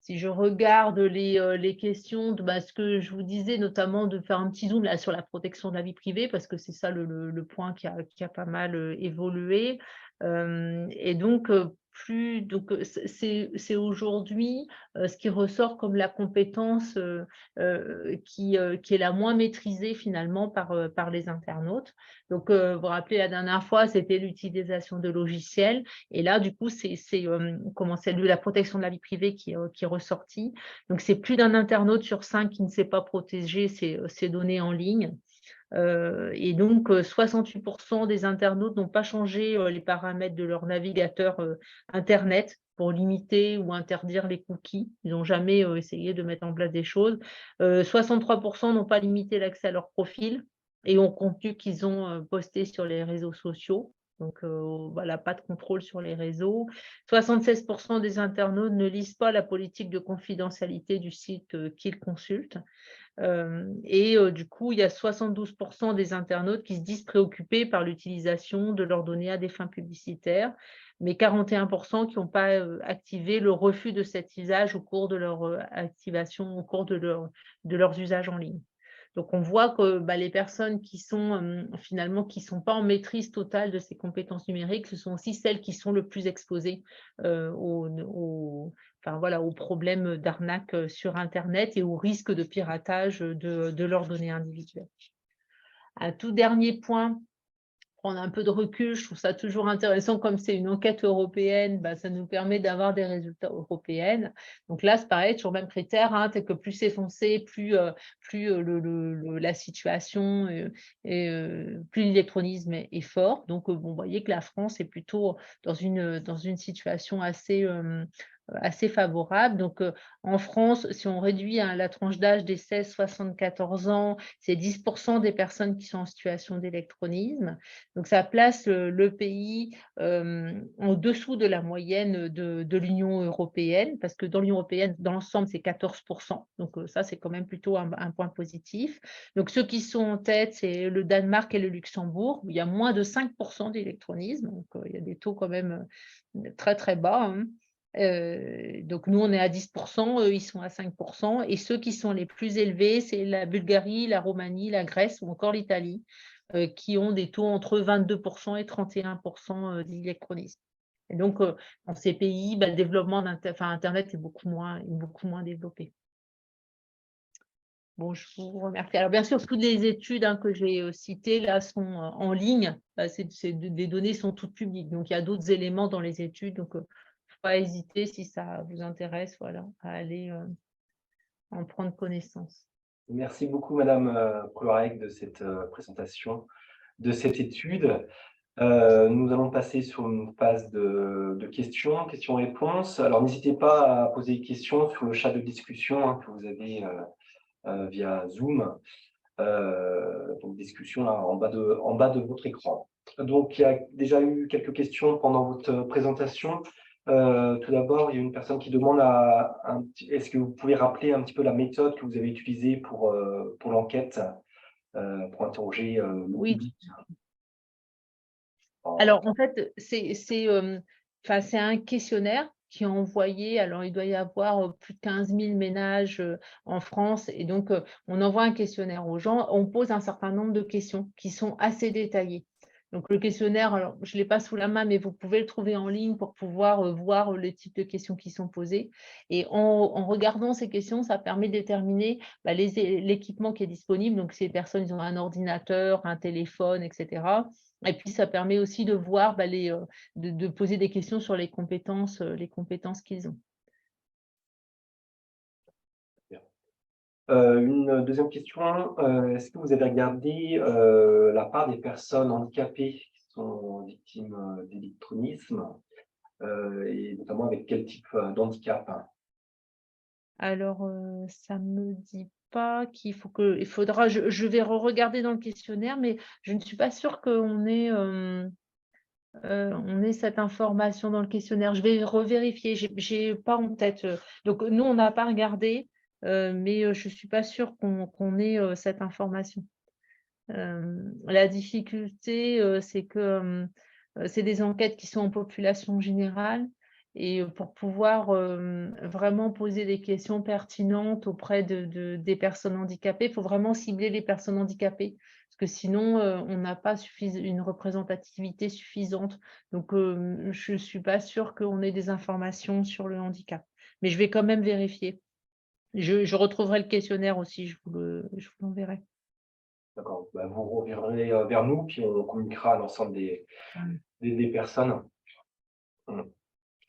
Si je regarde les questions de ce que je vous disais, notamment de faire un petit zoom là sur la protection de la vie privée, parce que c'est ça le point qui a pas mal évolué. Et donc, c'est aujourd'hui ce qui ressort comme la compétence qui est la moins maîtrisée finalement par les internautes. Donc, vous vous rappelez, la dernière fois, c'était l'utilisation de logiciels. Et là, du coup, c'est la protection de la vie privée qui est ressortie. Donc, c'est plus d'un internaute sur 5 qui ne sait pas protéger ses données en ligne. Et donc, 68% des internautes n'ont pas changé les paramètres de leur navigateur Internet pour limiter ou interdire les cookies. Ils n'ont jamais essayé de mettre en place des choses. 63% n'ont pas limité l'accès à leur profil et au contenu qu'ils ont posté sur les réseaux sociaux. Donc, voilà, pas de contrôle sur les réseaux. 76% des internautes ne lisent pas la politique de confidentialité du site qu'ils consultent. Du coup, il y a 72% des internautes qui se disent préoccupés par l'utilisation de leurs données à des fins publicitaires, mais 41% qui n'ont pas activé le refus de cet usage au cours de leur activation, au cours de leurs usages en ligne. Donc, on voit que les personnes qui sont finalement qui sont pas en maîtrise totale de ces compétences numériques, ce sont aussi celles qui sont le plus exposées enfin, voilà, aux problèmes d'arnaque sur Internet et au risque de piratage de leurs données individuelles. Un tout dernier point, prendre un peu de recul, je trouve ça toujours intéressant, comme c'est une enquête européenne, ça nous permet d'avoir des résultats européens. Donc là, c'est pareil, toujours le même critère, c'est que plus c'est foncé, plus la situation plus l'électronisme est fort. Donc, vous voyez que la France est plutôt dans une situation assez favorable. Donc, en France, si on réduit la tranche d'âge des 16-74 ans, c'est 10% des personnes qui sont en situation d'électronisme. Donc, ça place le pays en dessous de la moyenne de l'Union européenne, parce que dans l'Union européenne, dans l'ensemble, c'est 14%. Donc, ça, c'est quand même plutôt un point positif. Donc, ceux qui sont en tête, c'est le Danemark et le Luxembourg, où il y a moins de 5% d'électronisme. Donc, il y a des taux quand même très, très bas. Donc, nous, on est à 10%, eux, ils sont à 5%. Et ceux qui sont les plus élevés, c'est la Bulgarie, la Roumanie, la Grèce ou encore l'Italie, qui ont des taux entre 22% et 31% d'électronisme. Et donc, dans ces pays, le développement d'Internet est beaucoup moins développé. Bon, je vous remercie. Alors, bien sûr, toutes les études que j'ai citées là sont en ligne. Des données sont toutes publiques. Donc, il y a d'autres éléments dans les études. Donc, il ne faut pas hésiter, si ça vous intéresse, voilà, à aller en prendre connaissance. Merci beaucoup, Madame Courarec, de cette présentation de cette étude. Nous allons passer sur une phase de questions-réponses. Alors, n'hésitez pas à poser des questions sur le chat de discussion que vous avez via Zoom. Donc, discussion là, en bas de votre écran. Donc, il y a déjà eu quelques questions pendant votre présentation. Tout d'abord, il y a une personne qui demande est-ce que vous pouvez rappeler un petit peu la méthode que vous avez utilisée pour l'enquête, pour interroger le public? Alors, en fait, c'est un questionnaire qui est envoyé. Alors, il doit y avoir plus de 15 000 ménages en France. Et donc, on envoie un questionnaire aux gens. On pose un certain nombre de questions qui sont assez détaillées. Donc, le questionnaire, alors, je ne l'ai pas sous la main, mais vous pouvez le trouver en ligne pour pouvoir voir le type de questions qui sont posées. Et en regardant ces questions, ça permet de déterminer l'équipement qui est disponible. Donc, si les personnes ils ont un ordinateur, un téléphone, etc. Et puis, ça permet aussi de voir, de poser des questions sur les compétences qu'ils ont. Une deuxième question, est-ce que vous avez regardé la part des personnes handicapées qui sont victimes d'électronisme et notamment avec quel type d'handicap? Alors, ça ne me dit pas il faudra, je vais regarder dans le questionnaire, mais je ne suis pas sûre qu'on ait cette information dans le questionnaire. Je vais revérifier, j'ai pas en tête. Donc, nous, on n'a pas regardé, mais je ne suis pas sûre qu'on ait cette information. La difficulté, c'est que c'est des enquêtes qui sont en population générale et pour pouvoir vraiment poser des questions pertinentes auprès des personnes handicapées, il faut vraiment cibler les personnes handicapées parce que sinon, on n'a pas une représentativité suffisante. Donc, je ne suis pas sûre qu'on ait des informations sur le handicap. Mais je vais quand même vérifier. Je retrouverai le questionnaire aussi, je vous l'enverrai. D'accord, vous reviendrez vers nous, puis on communiquera à l'ensemble des personnes.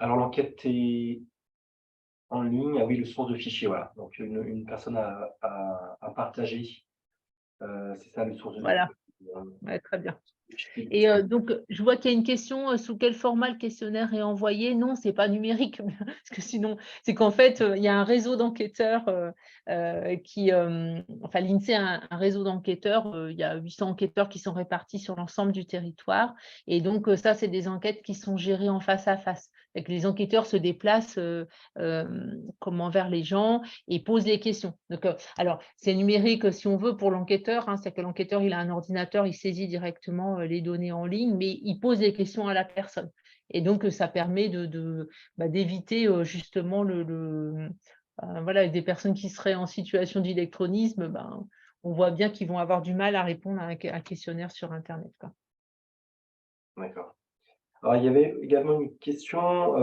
Alors, l'enquête est en ligne. Ah oui, le source de fichier, voilà. Donc, une personne à partager. C'est ça, le source de Voilà, fichier. ouais, très bien. Et donc, je vois qu'il y a une question, sous quel format le questionnaire est envoyé? Non, c'est pas numérique, parce que sinon c'est qu'en fait, il y a un réseau d'enquêteurs, enfin l'INSEE a un réseau d'enquêteurs, il y a 800 enquêteurs qui sont répartis sur l'ensemble du territoire et donc ça, c'est des enquêtes qui sont gérées en face à face. Et que les enquêteurs se déplacent, comment vers les gens et posent les questions. Donc, alors c'est numérique, si on veut pour l'enquêteur, hein, c'est que l'enquêteur, il a un ordinateur, il saisit directement, les données en ligne, mais il pose des questions à la personne et donc ça permet d'éviter, justement voilà, des personnes qui seraient en situation d'électronisme, ben, on voit bien qu'ils vont avoir du mal à répondre à un questionnaire sur internet, quoi. D'accord. Alors, il y avait également une question,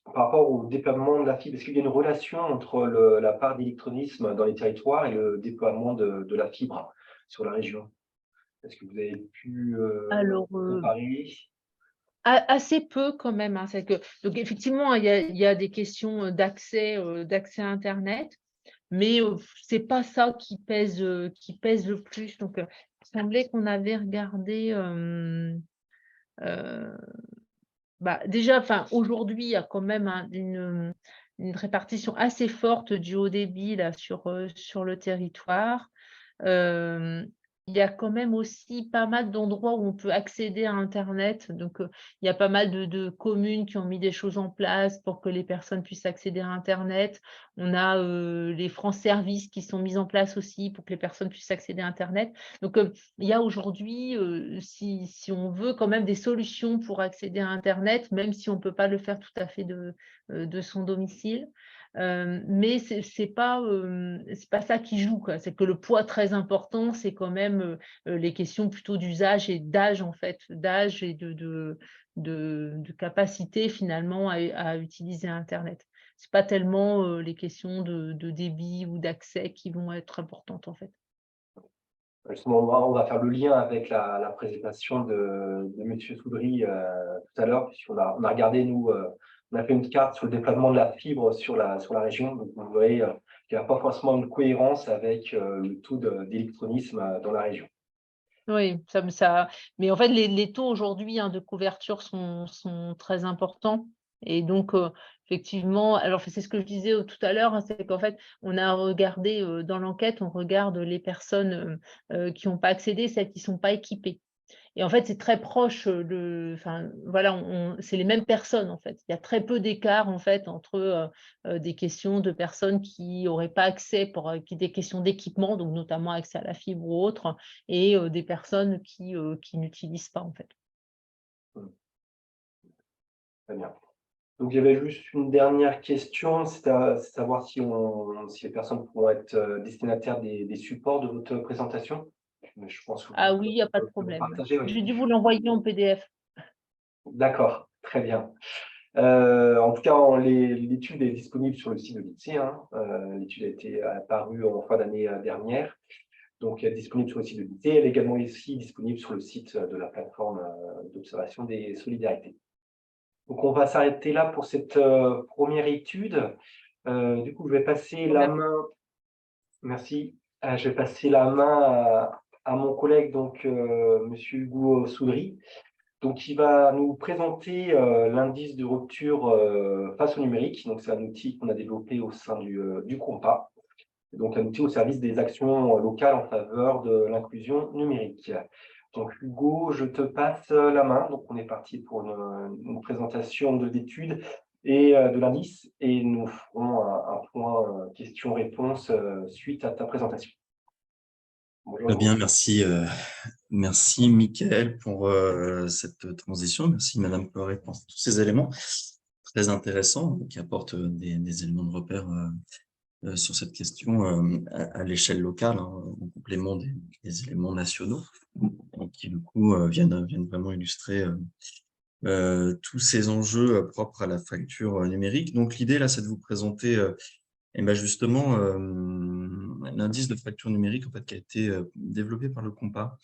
par rapport au déploiement de la fibre. Est-ce qu'il y a une relation entre la part d'électronisme dans les territoires et le déploiement de la fibre sur la région? Est-ce que vous avez pu, Alors, comparer? assez peu quand même, hein, c'est que donc effectivement, il y a des questions, d'accès à internet, mais c'est pas ça qui pèse le plus. Donc, il semblait qu'on avait regardé, heu, déjà, enfin, aujourd'hui, il y a quand même une répartition assez forte du haut débit là sur le territoire. Hem, il y a quand même aussi pas mal d'endroits où on peut accéder à internet. Donc, il y a pas mal de communes qui ont mis des choses en place pour que les personnes puissent accéder à internet. On a, les France Services qui sont mis en place aussi pour que les personnes puissent accéder à internet. Donc, il y a aujourd'hui, si on veut quand même des solutions pour accéder à internet, même si on ne peut pas le faire tout à fait de son domicile. Mais c'est pas ça qui joue, quoi. C'est que le poids très important, c'est quand même, les questions plutôt d'usage et d'âge, en fait, d'âge et de capacité finalement à utiliser internet. C'est pas tellement, les questions de débit ou d'accès qui vont être importantes, en fait. Justement, on va faire le lien avec la présentation de Monsieur Soudry, tout à l'heure, puisqu'on a regardé, nous, on a fait une carte sur le déploiement de la fibre sur la région. Donc vous voyez, qu'il n'y a pas forcément une cohérence avec, le taux d'électronisme, dans la région. Oui, mais en fait, les taux aujourd'hui, hein, de couverture sont très importants et donc effectivement, alors c'est ce que je disais, tout à l'heure, hein, c'est qu'en fait, on a regardé, dans l'enquête, on regarde les personnes, qui n'ont pas accédé, celles qui ne sont pas équipées. Et en fait, c'est très proche, enfin, voilà, c'est les mêmes personnes, en fait. Il y a très peu d'écart, en fait, entre, des questions de personnes qui n'auraient pas accès des questions d'équipement, donc notamment accès à la fibre ou autre, et des personnes qui n'utilisent pas, en fait. Mmh, très bien. Donc il y avait juste une dernière question, c'est savoir si les personnes pourront être, destinataires des supports de votre présentation? Mais je pense que Ah vous oui, il y a pas de pouvez le problème, ouais. partager, oui. J'ai dû vous l'envoyer en PDF. D'accord, très bien. En tout cas, l'étude est disponible sur le site de l'INSEE, hein. L'étude a été apparue en fin d'année dernière, donc elle est disponible sur le site de l'INSEE. Elle est également ici disponible sur le site de la plateforme d'observation des solidarités. Donc on va s'arrêter là pour cette première étude. Du coup, je vais passer la Merci. main. Merci. Je vais passer la main à mon collègue, donc Monsieur Hugo Soudry, donc, il va nous présenter l'indice de rupture face au numérique. Donc, c'est un outil qu'on a développé au sein du COMPA, donc un outil au service des actions locales en faveur de l'inclusion numérique. Donc, Hugo, je te passe la main. Donc, on est parti pour une présentation de l'étude et de l'indice, et nous ferons un point questions-réponses suite à ta présentation. Bonjour, Très bien, Hugo. merci, merci Mickaël pour cette transition. Merci Madame Corré pour tous ces éléments très intéressants qui apportent des éléments de repère sur cette question à l'échelle locale, hein, en complément des éléments nationaux, donc qui du coup viennent vraiment illustrer tous ces enjeux propres à la fracture numérique. Donc l'idée là, c'est de vous présenter et ben justement, l'indice de fracture numérique en fait, qui a été développé par le COMPA,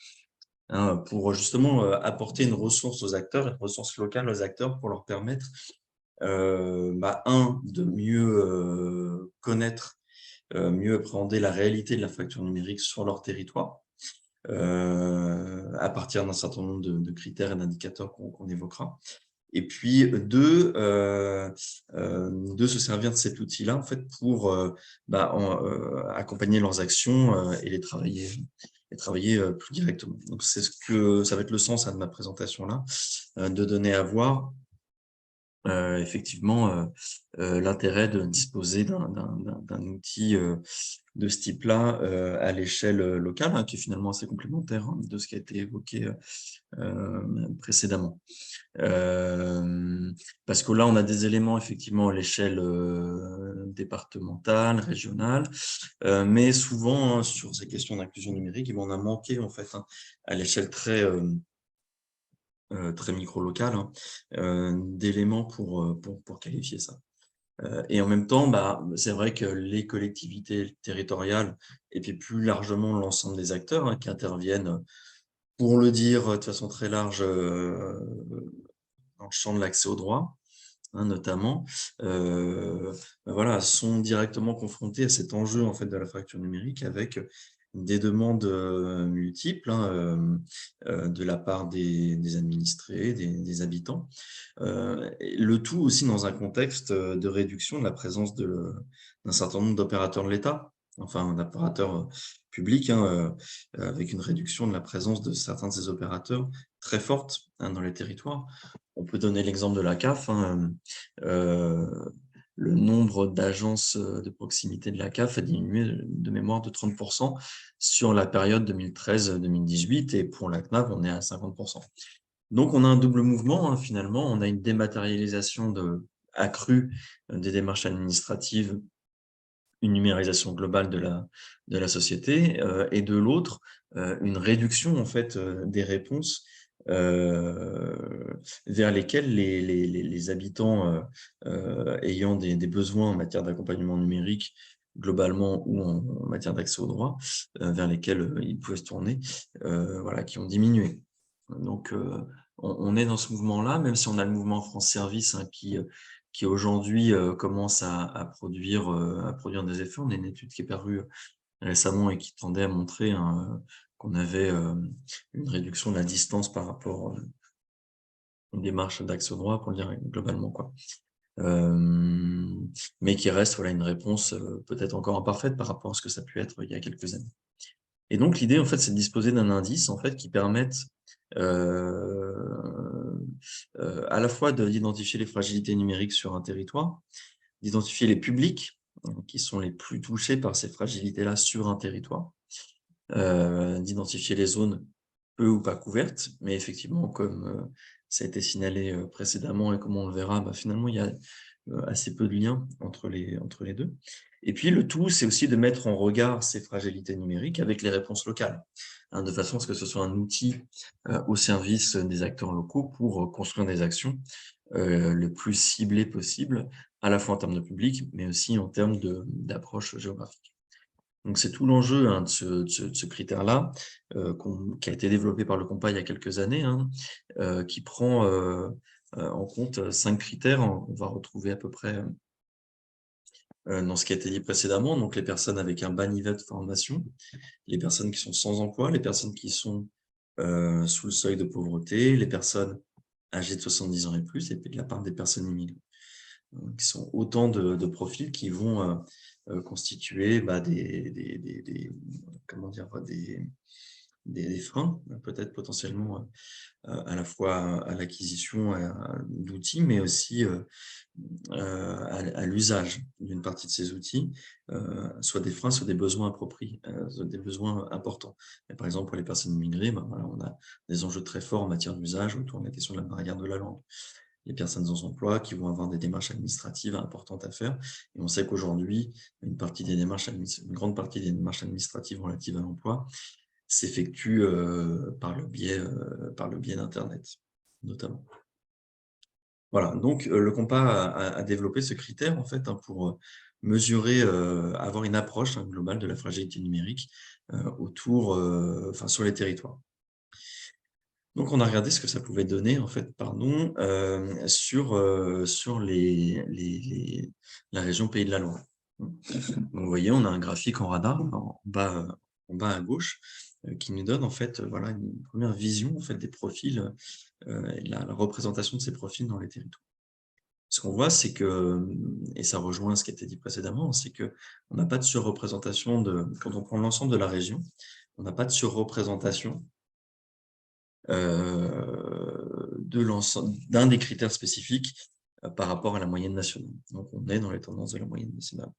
hein, pour justement apporter une ressource aux acteurs, une ressource locale aux acteurs pour leur permettre, de mieux connaître, mieux appréhender la réalité de la fracture numérique sur leur territoire. à partir d'un certain nombre de critères et d'indicateurs qu'on évoquera. Et puis, de se servir de cet outil-là, en fait, pour accompagner leurs actions et les travailler plus directement. Donc, ça va être le sens de ma présentation là, de donner à voir effectivement l'intérêt de disposer d'un outil de ce type-là à l'échelle locale, hein, qui est finalement assez complémentaire hein, de ce qui a été évoqué précédemment. Parce que là, on a des éléments effectivement à l'échelle départementale, régionale, mais souvent hein, sur ces questions d'inclusion numérique, on a manqué en fait hein, à l'échelle très micro-local hein, d'éléments pour qualifier ça. Et en même temps, c'est vrai que les collectivités territoriales et puis plus largement l'ensemble des acteurs hein, qui interviennent, pour le dire de façon très large, dans le champ de l'accès au droit, hein, notamment, voilà, sont directement confrontés à cet enjeu en fait de la fracture numérique avec des demandes multiples hein, de la part des administrés, des habitants. Le tout aussi dans un contexte de réduction de la présence d'un certain nombre d'opérateurs de l'État, enfin d'opérateurs publics, hein, avec une réduction de la présence de certains de ces opérateurs très forte hein, dans les territoires. On peut donner l'exemple de la CAF. Hein, le nombre d'agences de proximité de la CAF a diminué de mémoire de 30% sur la période 2013-2018 et pour la CNAV, on est à 50%. Donc, on a un double mouvement, hein, finalement. On a une dématérialisation accrue des démarches administratives, une numérisation globale de la société, et de l'autre, une réduction en fait, des réponses vers lesquelles les habitants ayant des besoins en matière d'accompagnement numérique, globalement ou en matière d'accès au droit, vers lesquels ils pouvaient se tourner, voilà, qui ont diminué. Donc, on est dans ce mouvement-là, même si on a le mouvement France Service hein, qui aujourd'hui commence à produire des effets. On a une étude qui est parue récemment et qui tendait à montrer hein, qu'on avait une réduction de la distance par rapport à une démarche d'accès au droit, pour le dire globalement, quoi. Mais qui reste voilà, une réponse peut-être encore imparfaite par rapport à ce que ça a pu être il y a quelques années. Et donc, l'idée, en fait, c'est de disposer d'un indice en fait, qui permette à la fois d'identifier les fragilités numériques sur un territoire, d'identifier les publics qui sont les plus touchés par ces fragilités-là sur un territoire, d'identifier les zones peu ou pas couvertes, mais effectivement, comme ça a été signalé précédemment et comme on le verra, finalement, il y a assez peu de liens entre les deux. Et puis, le tout, c'est aussi de mettre en regard ces fragilités numériques avec les réponses locales, hein, de façon à ce que ce soit un outil au service des acteurs locaux pour construire des actions le plus ciblées possible, à la fois en termes de public, mais aussi en termes d'approche géographique. Donc, c'est tout l'enjeu hein, de ce critère-là, qui a été développé par le Compa il y a quelques années, hein, qui prend en compte 5 critères. On va retrouver à peu près dans ce qui a été dit précédemment, donc les personnes avec un bas niveau de formation, les personnes qui sont sans emploi, les personnes qui sont sous le seuil de pauvreté, les personnes âgées de 70 ans et plus, et puis de la part des personnes immigrées, qui sont autant de profils qui vont constituer des freins, peut-être potentiellement à la fois à l'acquisition d'outils, mais aussi à l'usage d'une partie de ces outils, soit des freins, soit des besoins appropriés, soit des besoins importants. Et par exemple, pour les personnes immigrées, voilà, on a des enjeux très forts en matière d'usage autour de la question de la barrière de la langue. Les personnes sans emploi qui vont avoir des démarches administratives importantes à faire. Et on sait qu'aujourd'hui, une grande partie des démarches administratives relatives à l'emploi s'effectue par le biais d'Internet, notamment. Voilà, donc le Compa a développé ce critère en fait hein, pour mesurer, avoir une approche hein, globale de la fragilité numérique sur les territoires. Donc, on a regardé ce que ça pouvait donner, en fait, pardon, sur la région Pays de la Loire. Donc, vous voyez, on a un graphique en radar, en bas à gauche, qui nous donne en fait voilà, une première vision en fait, des profils et la représentation de ces profils dans les territoires. Ce qu'on voit, c'est que, et ça rejoint ce qui a été dit précédemment, c'est qu'on n'a pas de surreprésentation, quand on prend l'ensemble de la région, on n'a pas de surreprésentation d'un des critères spécifiques par rapport à la moyenne nationale. Donc, on est dans les tendances de la moyenne nationale.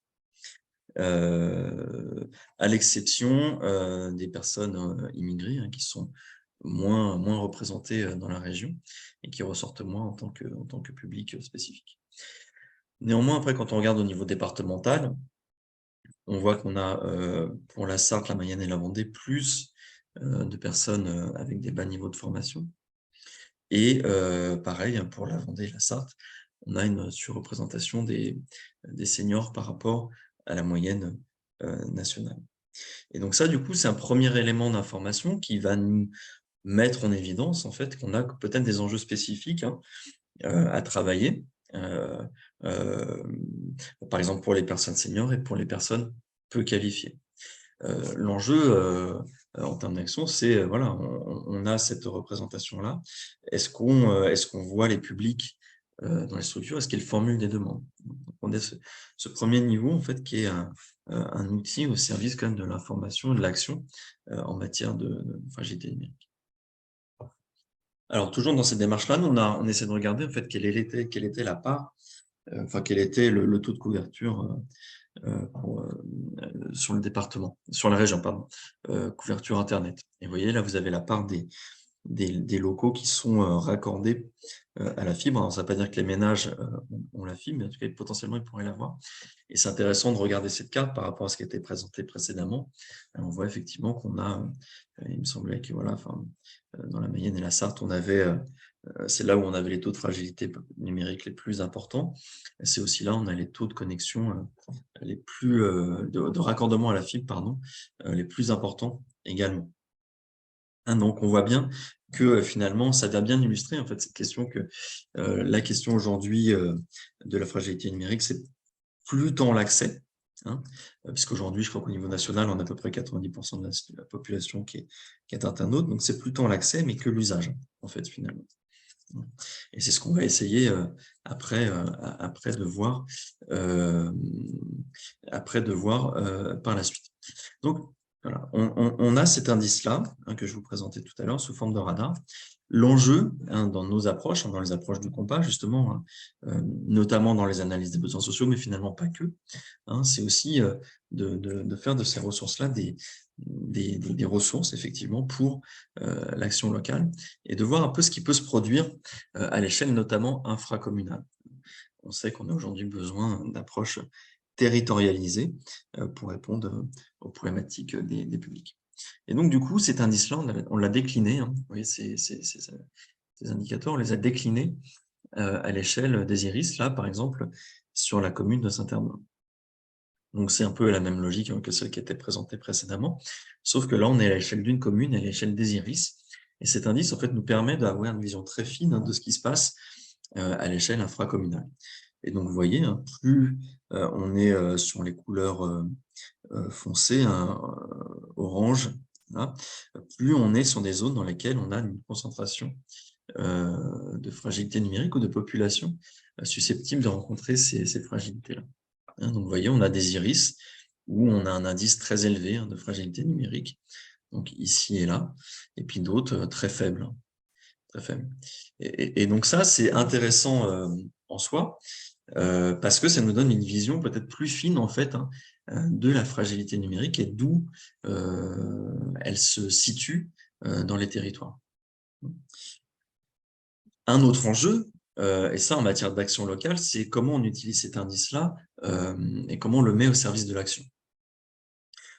À l'exception des personnes immigrées qui sont moins représentées dans la région et qui ressortent moins en tant que public spécifique. Néanmoins, après, quand on regarde au niveau départemental, on voit qu'on a pour la Sarthe, la Mayenne et la Vendée plus de personnes avec des bas niveaux de formation. Et pareil, pour la Vendée et la Sarthe, on a une surreprésentation des seniors par rapport à la moyenne nationale. Et donc ça, du coup, c'est un premier élément d'information qui va nous mettre en évidence en fait qu'on a peut-être des enjeux spécifiques à travailler, par exemple pour les personnes seniors et pour les personnes peu qualifiées. L'enjeu en termes d'action, c'est voilà, on a cette représentation-là. Est-ce qu'on voit les publics dans les structures? Est-ce qu'ils formulent des demandes? Donc, on a ce premier niveau en fait qui est un outil au service quand même de l'information et de l'action en matière de fragilité numérique. Alors toujours dans cette démarche-là, on essaie de regarder en fait quelle était la part, quel était le taux de couverture sur le département, sur la région, pardon, couverture Internet. Et vous voyez, là, vous avez la part des locaux qui sont raccordés à la fibre. Alors, ça ne veut pas dire que les ménages ont la fibre, mais en tout cas, potentiellement, ils pourraient l'avoir. Et c'est intéressant de regarder cette carte par rapport à ce qui a été présenté précédemment. On voit effectivement qu'on a, il me semblait que voilà, dans la Mayenne et la Sarthe, on avait c'est là où on avait les taux de fragilité numérique les plus importants. C'est aussi là où on a les taux de connexion les plus de raccordement à la fibre, pardon, les plus importants également. Donc on voit bien que finalement, ça vient bien illustrer en fait cette question que la question aujourd'hui de la fragilité numérique, c'est plus tant l'accès, puisqu'aujourd'hui, je crois qu'au niveau national, on a à peu près 90% de la population qui est internaute, donc c'est plus tant l'accès, mais que l'usage, en fait, finalement. Et c'est ce qu'on va essayer après de voir par la suite. Donc, voilà, on a cet indice-là que je vous présentais tout à l'heure sous forme de radar. L'enjeu dans nos approches, dans les approches du compas, justement, notamment dans les analyses des besoins sociaux, mais finalement pas que, c'est aussi de faire de ces ressources-là des ressources, effectivement, pour l'action locale et de voir un peu ce qui peut se produire à l'échelle notamment infracommunale. On sait qu'on a aujourd'hui besoin d'approches territorialisées pour répondre aux problématiques des publics. Et donc, du coup, cet indice-là, on l'a décliné. Vous voyez, ces indicateurs, on les a déclinés à l'échelle des IRIS, là, par exemple, sur la commune de Saint-Herblain. Donc, c'est un peu la même logique que celle qui était présentée précédemment, sauf que là, on est à l'échelle d'une commune, à l'échelle des IRIS. Et cet indice, en fait, nous permet d'avoir une vision très fine de ce qui se passe à l'échelle infracommunale. Et donc, vous voyez, plus on est sur les couleurs foncées, orange, là, plus on est sur des zones dans lesquelles on a une concentration de fragilité numérique ou de population susceptible de rencontrer ces fragilités-là. Donc, vous voyez, on a des iris où on a un indice très élevé de fragilité numérique, donc ici et là, et puis d'autres très faibles. Très faibles. Et donc ça, c'est intéressant en soi, parce que ça nous donne une vision peut-être plus fine en fait de la fragilité numérique et d'où elle se situe dans les territoires. Un autre enjeu, et ça en matière d'action locale, c'est comment on utilise cet indice-là et comment on le met au service de l'action.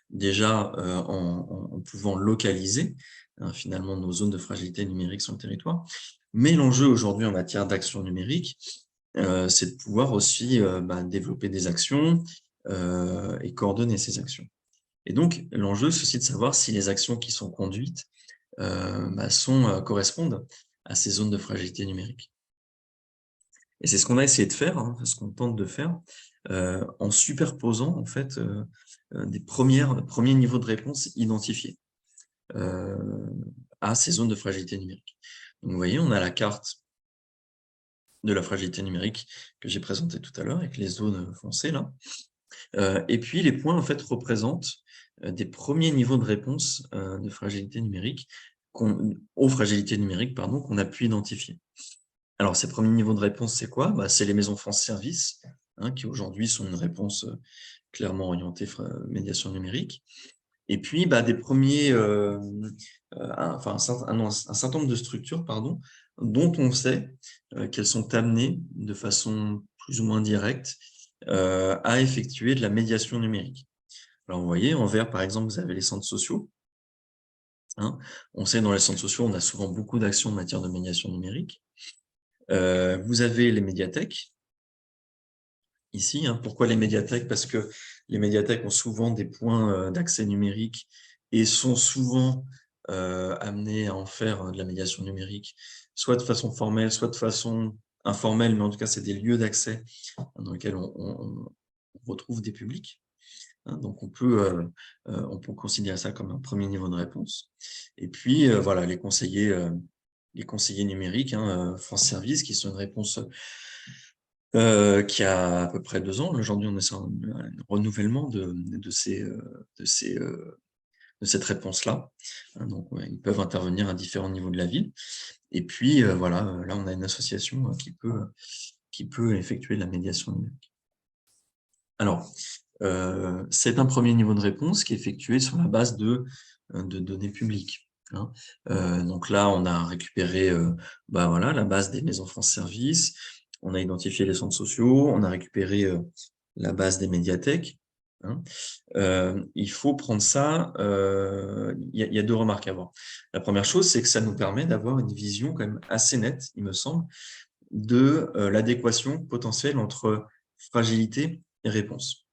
Déjà en pouvant localiser finalement nos zones de fragilité numérique sur le territoire, mais l'enjeu aujourd'hui en matière d'action numérique, c'est de pouvoir aussi développer des actions et coordonner ces actions. Et donc, l'enjeu, c'est aussi de savoir si les actions qui sont conduites correspondent à ces zones de fragilité numérique. Et c'est ce qu'on a essayé de faire, ce qu'on tente de faire, en superposant en fait des premiers niveaux de réponse identifiés. à ces zones de fragilité numérique. Donc, vous voyez, on a la carte de la fragilité numérique que j'ai présentée tout à l'heure avec les zones foncées là. Et puis, les points en fait représentent des premiers niveaux de réponse de fragilité numérique aux fragilités numériques qu'on a pu identifier. Alors, ces premiers niveaux de réponse, c'est quoi? C'est les maisons France Service, qui aujourd'hui sont une réponse clairement orientée médiation numérique. Et puis, des premiers, un certain nombre de structures, dont on sait qu'elles sont amenées de façon plus ou moins directe à effectuer de la médiation numérique. Alors, vous voyez, en vert, par exemple, vous avez les centres sociaux. On sait, dans les centres sociaux, on a souvent beaucoup d'actions en matière de médiation numérique. Vous avez les médiathèques, ici. Pourquoi les médiathèques? Parce que les médiathèques ont souvent des points d'accès numérique et sont souvent amenées à en faire de la médiation numérique, soit de façon formelle, soit de façon informelle, mais en tout cas, c'est des lieux d'accès dans lesquels on retrouve des publics. Donc, on peut considérer ça comme un premier niveau de réponse. Et puis, voilà, les conseillers numériques, France Service, qui sont une réponse qui a à peu près 2 ans. Aujourd'hui, on est sur un renouvellement de cette réponse-là. Donc, ils peuvent intervenir à différents niveaux de la ville. Et puis, voilà, là, on a une association qui peut effectuer de la médiation numérique. Alors, c'est un premier niveau de réponse qui est effectué sur la base de données publiques. Donc là, on a récupéré voilà, la base des maisons France Service, on a identifié les centres sociaux, on a récupéré la base des médiathèques. Il faut prendre ça, il y a 2 remarques à avoir. La première chose, c'est que ça nous permet d'avoir une vision quand même assez nette, il me semble, de l'adéquation potentielle entre fragilité et réponse.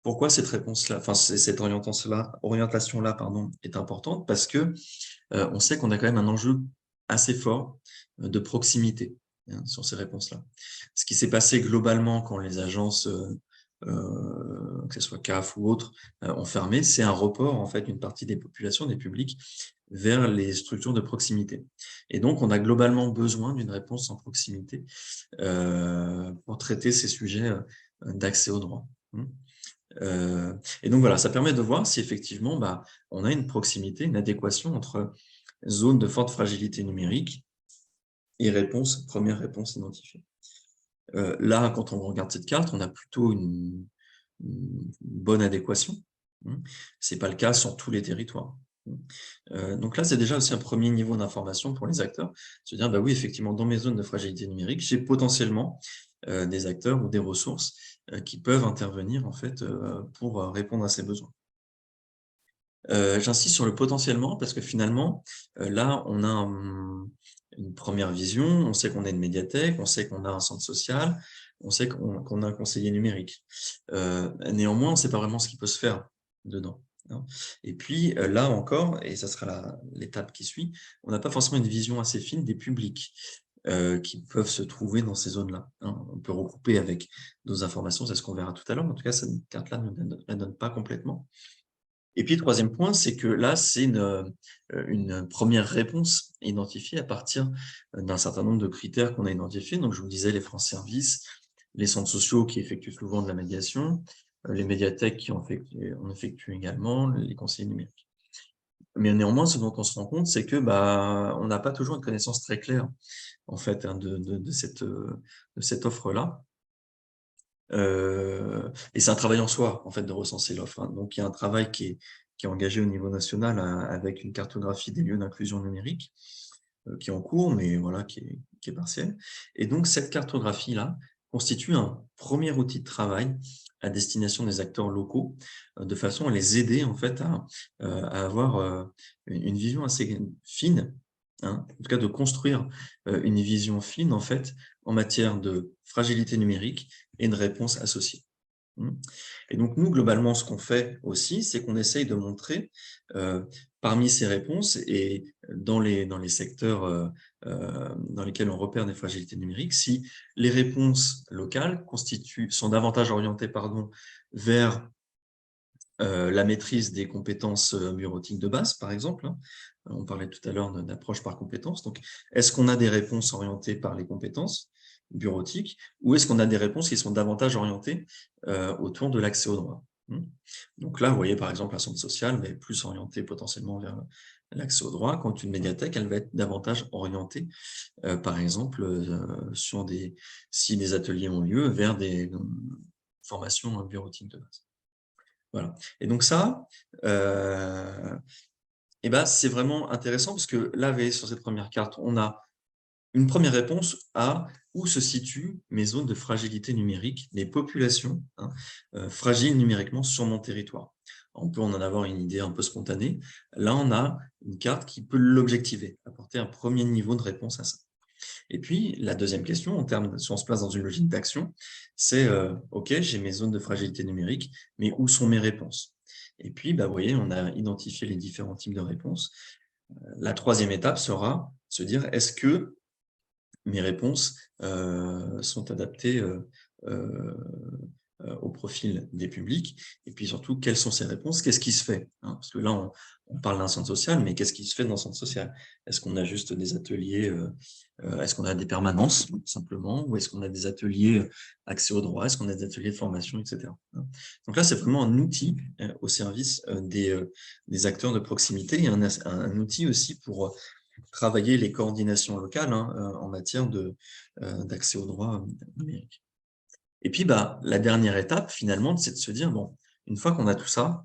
Pourquoi cette réponse-là, cette orientation-là, est importante? Parce que on sait qu'on a quand même un enjeu assez fort de proximité sur ces réponses-là. Ce qui s'est passé globalement quand les agences, que ce soit CAF ou autres, ont fermé, c'est un report en fait d'une partie des populations, des publics, vers les structures de proximité. Et donc, on a globalement besoin d'une réponse en proximité pour traiter ces sujets d'accès au droit. Et donc, voilà, ça permet de voir si effectivement, on a une proximité, une adéquation entre zone de forte fragilité numérique et première réponse identifiée. Là, quand on regarde cette carte, on a plutôt une bonne adéquation. Ce n'est pas le cas sur tous les territoires. Donc là, c'est déjà aussi un premier niveau d'information pour les acteurs. Se dire, oui, effectivement, dans mes zones de fragilité numérique, j'ai potentiellement des acteurs ou des ressources qui peuvent intervenir en fait pour répondre à ces besoins. J'insiste sur le potentiellement parce que finalement, là, on a une première vision, on sait qu'on a une médiathèque, on sait qu'on a un centre social, on sait qu'on a un conseiller numérique. Néanmoins, on ne sait pas vraiment ce qui peut se faire dedans. Et puis, là encore, et ça sera l'étape qui suit, on n'a pas forcément une vision assez fine des publics qui peuvent se trouver dans ces zones-là. On peut recouper avec d'autres informations, c'est ce qu'on verra tout à l'heure. En tout cas, cette carte-là ne la donne pas complètement. Et puis, le troisième point, c'est que là, c'est une première réponse identifiée à partir d'un certain nombre de critères qu'on a identifiés. Donc, je vous disais, les France Service, les centres sociaux qui effectuent souvent de la médiation, les médiathèques qui en effectuent également, les conseillers numériques. Mais néanmoins, ce dont on se rend compte, c'est que on n'a pas toujours une connaissance très claire en fait de cette offre-là. Et c'est un travail en soi, en fait, de recenser l'offre. Donc, il y a un travail qui est engagé au niveau national avec une cartographie des lieux d'inclusion numérique qui est en cours, mais voilà, qui est partielle. Et donc, cette cartographie-là constitue un premier outil de travail à destination des acteurs locaux, de façon à les aider, en fait, à avoir une vision assez fine, en tout cas de construire une vision fine, en fait, en matière de fragilité numérique et de réponses associées. Et donc, nous, globalement, ce qu'on fait aussi, c'est qu'on essaye de montrer parmi ces réponses et dans les secteurs dans lesquels on repère des fragilités numériques, si les réponses locales sont davantage orientées vers la maîtrise des compétences bureautiques de base, par exemple. Hein. On parlait tout à l'heure d'approche par compétences. Donc, est-ce qu'on a des réponses orientées par les compétences bureautiques ou est-ce qu'on a des réponses qui sont davantage orientées autour de l'accès au droit? Donc là, vous voyez, par exemple, un centre social, mais plus orienté potentiellement vers l'accès au droit, quand une médiathèque, elle va être davantage orientée, par exemple, si des ateliers ont lieu, vers des formations bureautiques de base. Voilà. Et donc ça, c'est vraiment intéressant parce que là, vous voyez, sur cette première carte, on a une première réponse à où se situent mes zones de fragilité numérique, les populations fragiles numériquement sur mon territoire. On peut en avoir une idée un peu spontanée. Là, on a une carte qui peut l'objectiver, apporter un premier niveau de réponse à ça. Et puis, la deuxième question, si on se place dans une logique d'action, c'est OK, j'ai mes zones de fragilité numérique, mais où sont mes réponses? Et puis, vous voyez, on a identifié les différents types de réponses. La troisième étape sera se dire, est-ce que mes réponses sont adaptées au profil des publics, et puis surtout, quelles sont ces réponses? Qu'est-ce qui se fait? Parce que là, on parle d'un centre social, mais qu'est-ce qui se fait dans le centre social? Est-ce qu'on a juste des ateliers, est-ce qu'on a des permanences, simplement, ou est-ce qu'on a des ateliers accès au droit? Est-ce qu'on a des ateliers de formation, etc. Donc là, c'est vraiment un outil au service des acteurs de proximité, et un outil aussi pour travailler les coordinations locales en matière d'accès au droit numérique. Et puis, la dernière étape, finalement, c'est de se dire, bon, une fois qu'on a tout ça,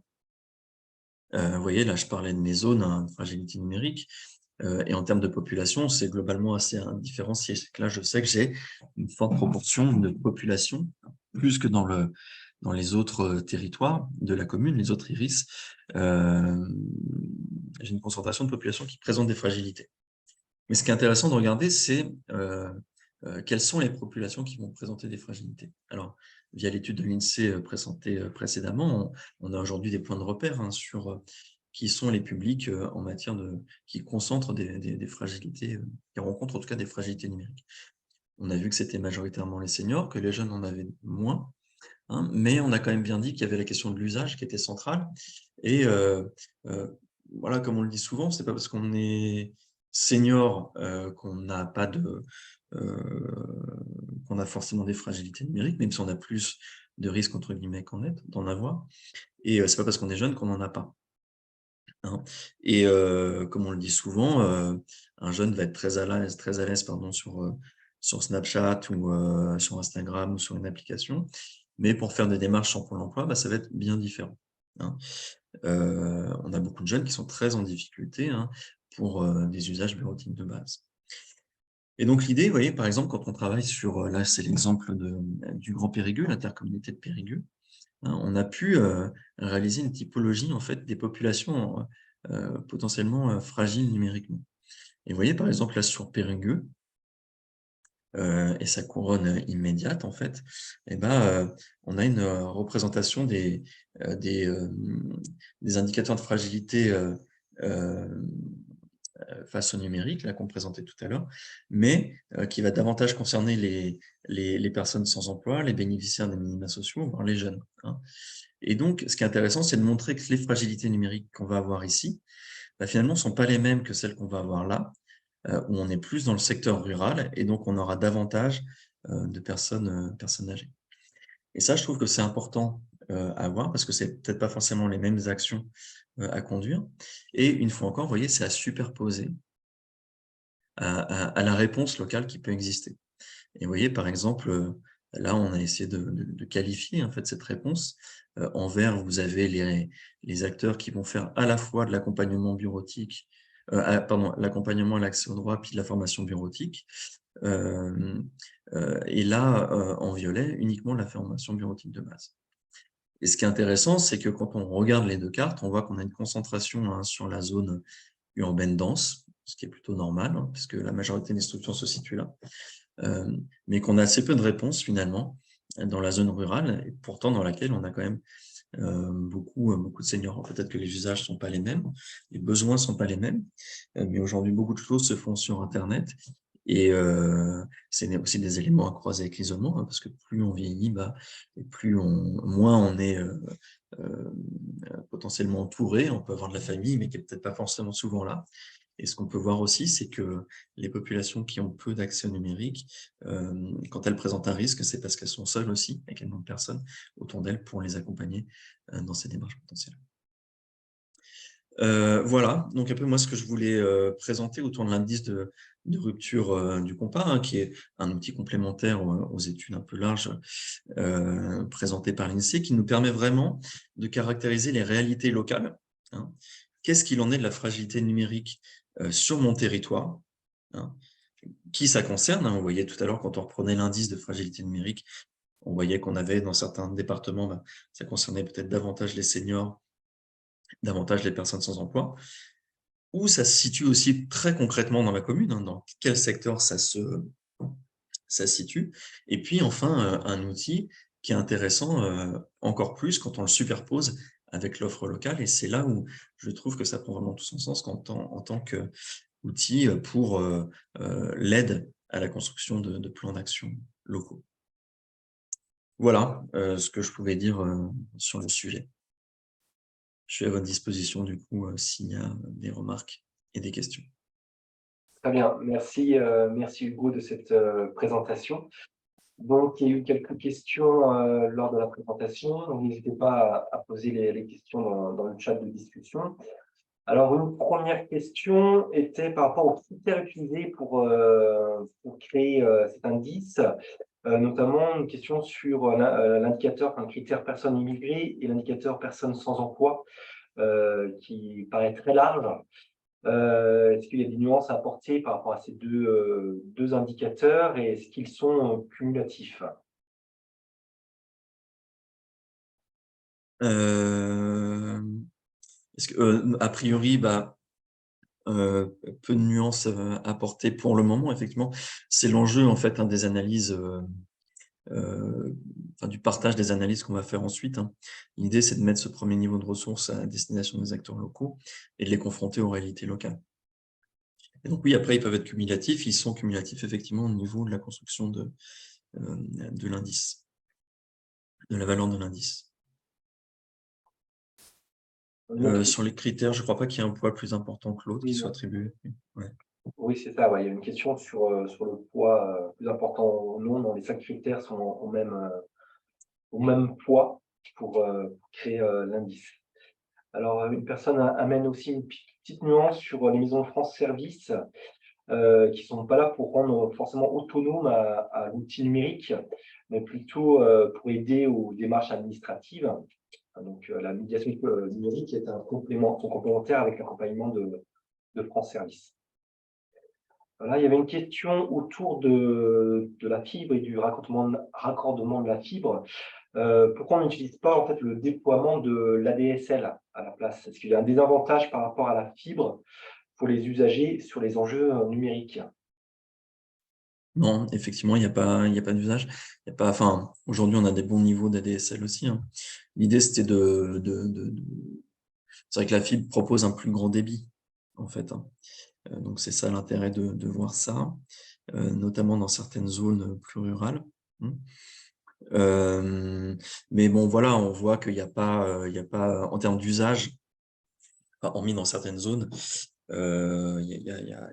vous voyez, là, je parlais de mes zones de fragilité numérique, et en termes de population, c'est globalement assez indifférencié. C'est que là, je sais que j'ai une forte proportion de population, plus que dans les autres territoires de la commune, les autres iris, j'ai une concentration de population qui présente des fragilités. Mais ce qui est intéressant de regarder, c'est quelles sont les populations qui vont présenter des fragilités. Alors, via l'étude de l'INSEE présentée précédemment, on a aujourd'hui des points de repère sur qui sont les publics en matière qui concentrent des fragilités, qui rencontrent en tout cas des fragilités numériques. On a vu que c'était majoritairement les seniors, que les jeunes en avaient moins, mais on a quand même bien dit qu'il y avait la question de l'usage qui était centrale. Et voilà, comme on le dit souvent, c'est pas parce qu'on est senior qu'on n'a pas qu'on a forcément des fragilités numériques, même si on a plus de risques entre guillemets d'en avoir. Et c'est pas parce qu'on est jeune qu'on n'en a pas. Et comme on le dit souvent, un jeune va être très à l'aise sur Snapchat ou sur Instagram ou sur une application, mais pour faire des démarches en Pôle emploi, ça va être bien différent. On a beaucoup de jeunes qui sont très en difficulté pour des usages bureautiques de base. Et donc l'idée, vous voyez, par exemple, quand on travaille sur, là c'est l'exemple du Grand Périgueux, l'intercommunauté de Périgueux, on a pu réaliser une typologie en fait des populations potentiellement fragiles numériquement. Et vous voyez, par exemple, là sur Périgueux, et sa couronne immédiate, en fait, on a une représentation des indicateurs de fragilité face au numérique, là qu'on présentait tout à l'heure, mais qui va davantage concerner les personnes sans emploi, les bénéficiaires des minima sociaux, voire les jeunes. Et donc, ce qui est intéressant, c'est de montrer que les fragilités numériques qu'on va avoir ici, finalement, ne sont pas les mêmes que celles qu'on va avoir là, où on est plus dans le secteur rural, et donc on aura davantage de personnes âgées. Et ça, je trouve que c'est important à voir, parce que c'est peut-être pas forcément les mêmes actions à conduire. Et une fois encore, vous voyez, c'est à superposer à la réponse locale qui peut exister. Et vous voyez, par exemple, là, on a essayé de qualifier en fait cette réponse. En vert, vous avez les acteurs qui vont faire à la fois de l'accompagnement bureautique, l'accompagnement à l'accès au droit, puis de la formation bureautique. Et là, en violet, uniquement la formation bureautique de base. Et ce qui est intéressant, c'est que quand on regarde les deux cartes, on voit qu'on a une concentration sur la zone urbaine dense, ce qui est plutôt normal, puisque la majorité des structures se situent là. Mais qu'on a assez peu de réponses finalement dans la zone rurale, et pourtant dans laquelle on a quand même beaucoup de seniors. Peut-être que les usages ne sont pas les mêmes, les besoins ne sont pas les mêmes, mais aujourd'hui beaucoup de choses se font sur Internet, Et c'est aussi des éléments à croiser avec l'isolement, hein, parce que plus on vieillit, et moins on est potentiellement entouré. On peut avoir de la famille, mais qui n'est peut-être pas forcément souvent là. Et ce qu'on peut voir aussi, c'est que les populations qui ont peu d'accès au numérique, quand elles présentent un risque, c'est parce qu'elles sont seules aussi, et qu'elles n'ont personne autour d'elles pour les accompagner dans ces démarches potentielles. Voilà, donc un peu moi ce que je voulais présenter autour de l'indice de rupture du compas, hein, qui est un outil complémentaire aux études un peu larges présentées par l'INSEE, qui nous permet vraiment de caractériser les réalités locales, hein. Qu'est-ce qu'il en est de la fragilité numérique sur mon territoire, hein, qui ça concerne, hein. On voyait tout à l'heure quand on reprenait l'indice de fragilité numérique, on voyait qu'on avait dans certains départements, ça concernait peut-être davantage les seniors, davantage les personnes sans emploi, où ça se situe aussi très concrètement dans ma commune, hein, dans quel secteur ça se situe. Et puis enfin, un outil qui est intéressant encore plus quand on le superpose avec l'offre locale. Et c'est là où je trouve que ça prend vraiment tout son sens en tant qu'outil pour l'aide à la construction de plans d'action locaux. Voilà ce que je pouvais dire sur le sujet. Je suis à votre disposition, du coup, s'il y a des remarques et des questions. Très bien, merci, merci Hugo de cette présentation. Donc, il y a eu quelques questions lors de la présentation, donc n'hésitez pas à poser les questions dans le chat de discussion. Alors, une première question était par rapport aux critères utilisés pour créer cet indice, notamment une question sur l'indicateur, un critère personnes immigrées et l'indicateur personnes sans emploi, qui paraît très large. Est-ce qu'il y a des nuances à apporter par rapport à ces deux indicateurs et est-ce qu'ils sont cumulatifs? A priori, peu de nuances apportées pour le moment, effectivement. C'est l'enjeu, en fait, hein, des analyses, du partage des analyses qu'on va faire ensuite, hein. L'idée, c'est de mettre ce premier niveau de ressources à destination des acteurs locaux et de les confronter aux réalités locales. Et donc oui, après, ils peuvent être cumulatifs. Ils sont cumulatifs, effectivement, au niveau de la construction de l'indice, de la valeur de l'indice. Sur les critères, je ne crois pas qu'il y ait un poids plus important que l'autre qui soit attribué. Ouais. Oui, c'est ça. Ouais. Il y a une question sur le poids plus important ou non. Les 5 critères sont au même poids pour créer l'indice. Alors, une personne amène aussi une petite nuance sur les maisons de France Service qui ne sont pas là pour rendre forcément autonome à l'outil numérique, mais plutôt pour aider aux démarches administratives. Donc, la médiation numérique est un complémentaire avec l'accompagnement de France Service. Voilà, il y avait une question autour de la fibre et du raccordement de la fibre. Pourquoi on n'utilise pas en fait le déploiement de l'ADSL à la place? Est-ce qu'il y a un désavantage par rapport à la fibre pour les usagers sur les enjeux numériques? Non, effectivement, il n'y a pas d'usage. Aujourd'hui, on a des bons niveaux d'ADSL aussi, hein. L'idée, c'était c'est vrai que la fibre propose un plus grand débit, en fait, hein. Donc, c'est ça l'intérêt de voir ça, notamment dans certaines zones plus rurales. Mais bon, voilà, on voit qu'il n'y a pas, en termes d'usage, hormis dans certaines zones, il y a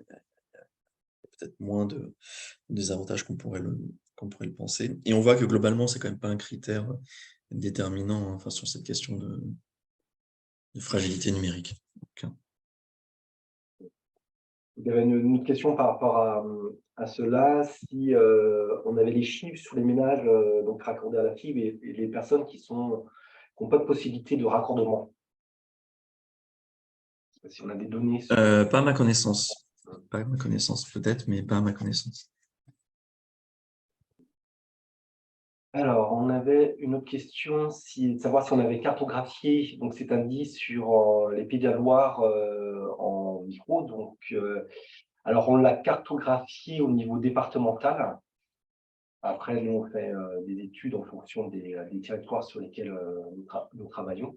peut-être moins de désavantages qu'on pourrait le penser. Et on voit que globalement, c'est quand même pas un critère déterminant, hein, sur cette question de fragilité numérique. Donc, Il y avait une autre question par rapport à cela, si on avait les chiffres sur les ménages donc raccordés à la fibre et les personnes qui n'ont pas de possibilité de raccordement. Si on a des données sur... pas à ma connaissance. Pas à ma connaissance, peut-être, mais pas à ma connaissance. Alors, on avait une autre question, de savoir si on avait cartographié donc cet indice sur les Pays de la Loire en micro. Donc, alors, on l'a cartographié au niveau départemental. Après, nous, on fait des études en fonction des territoires sur lesquels nous travaillons.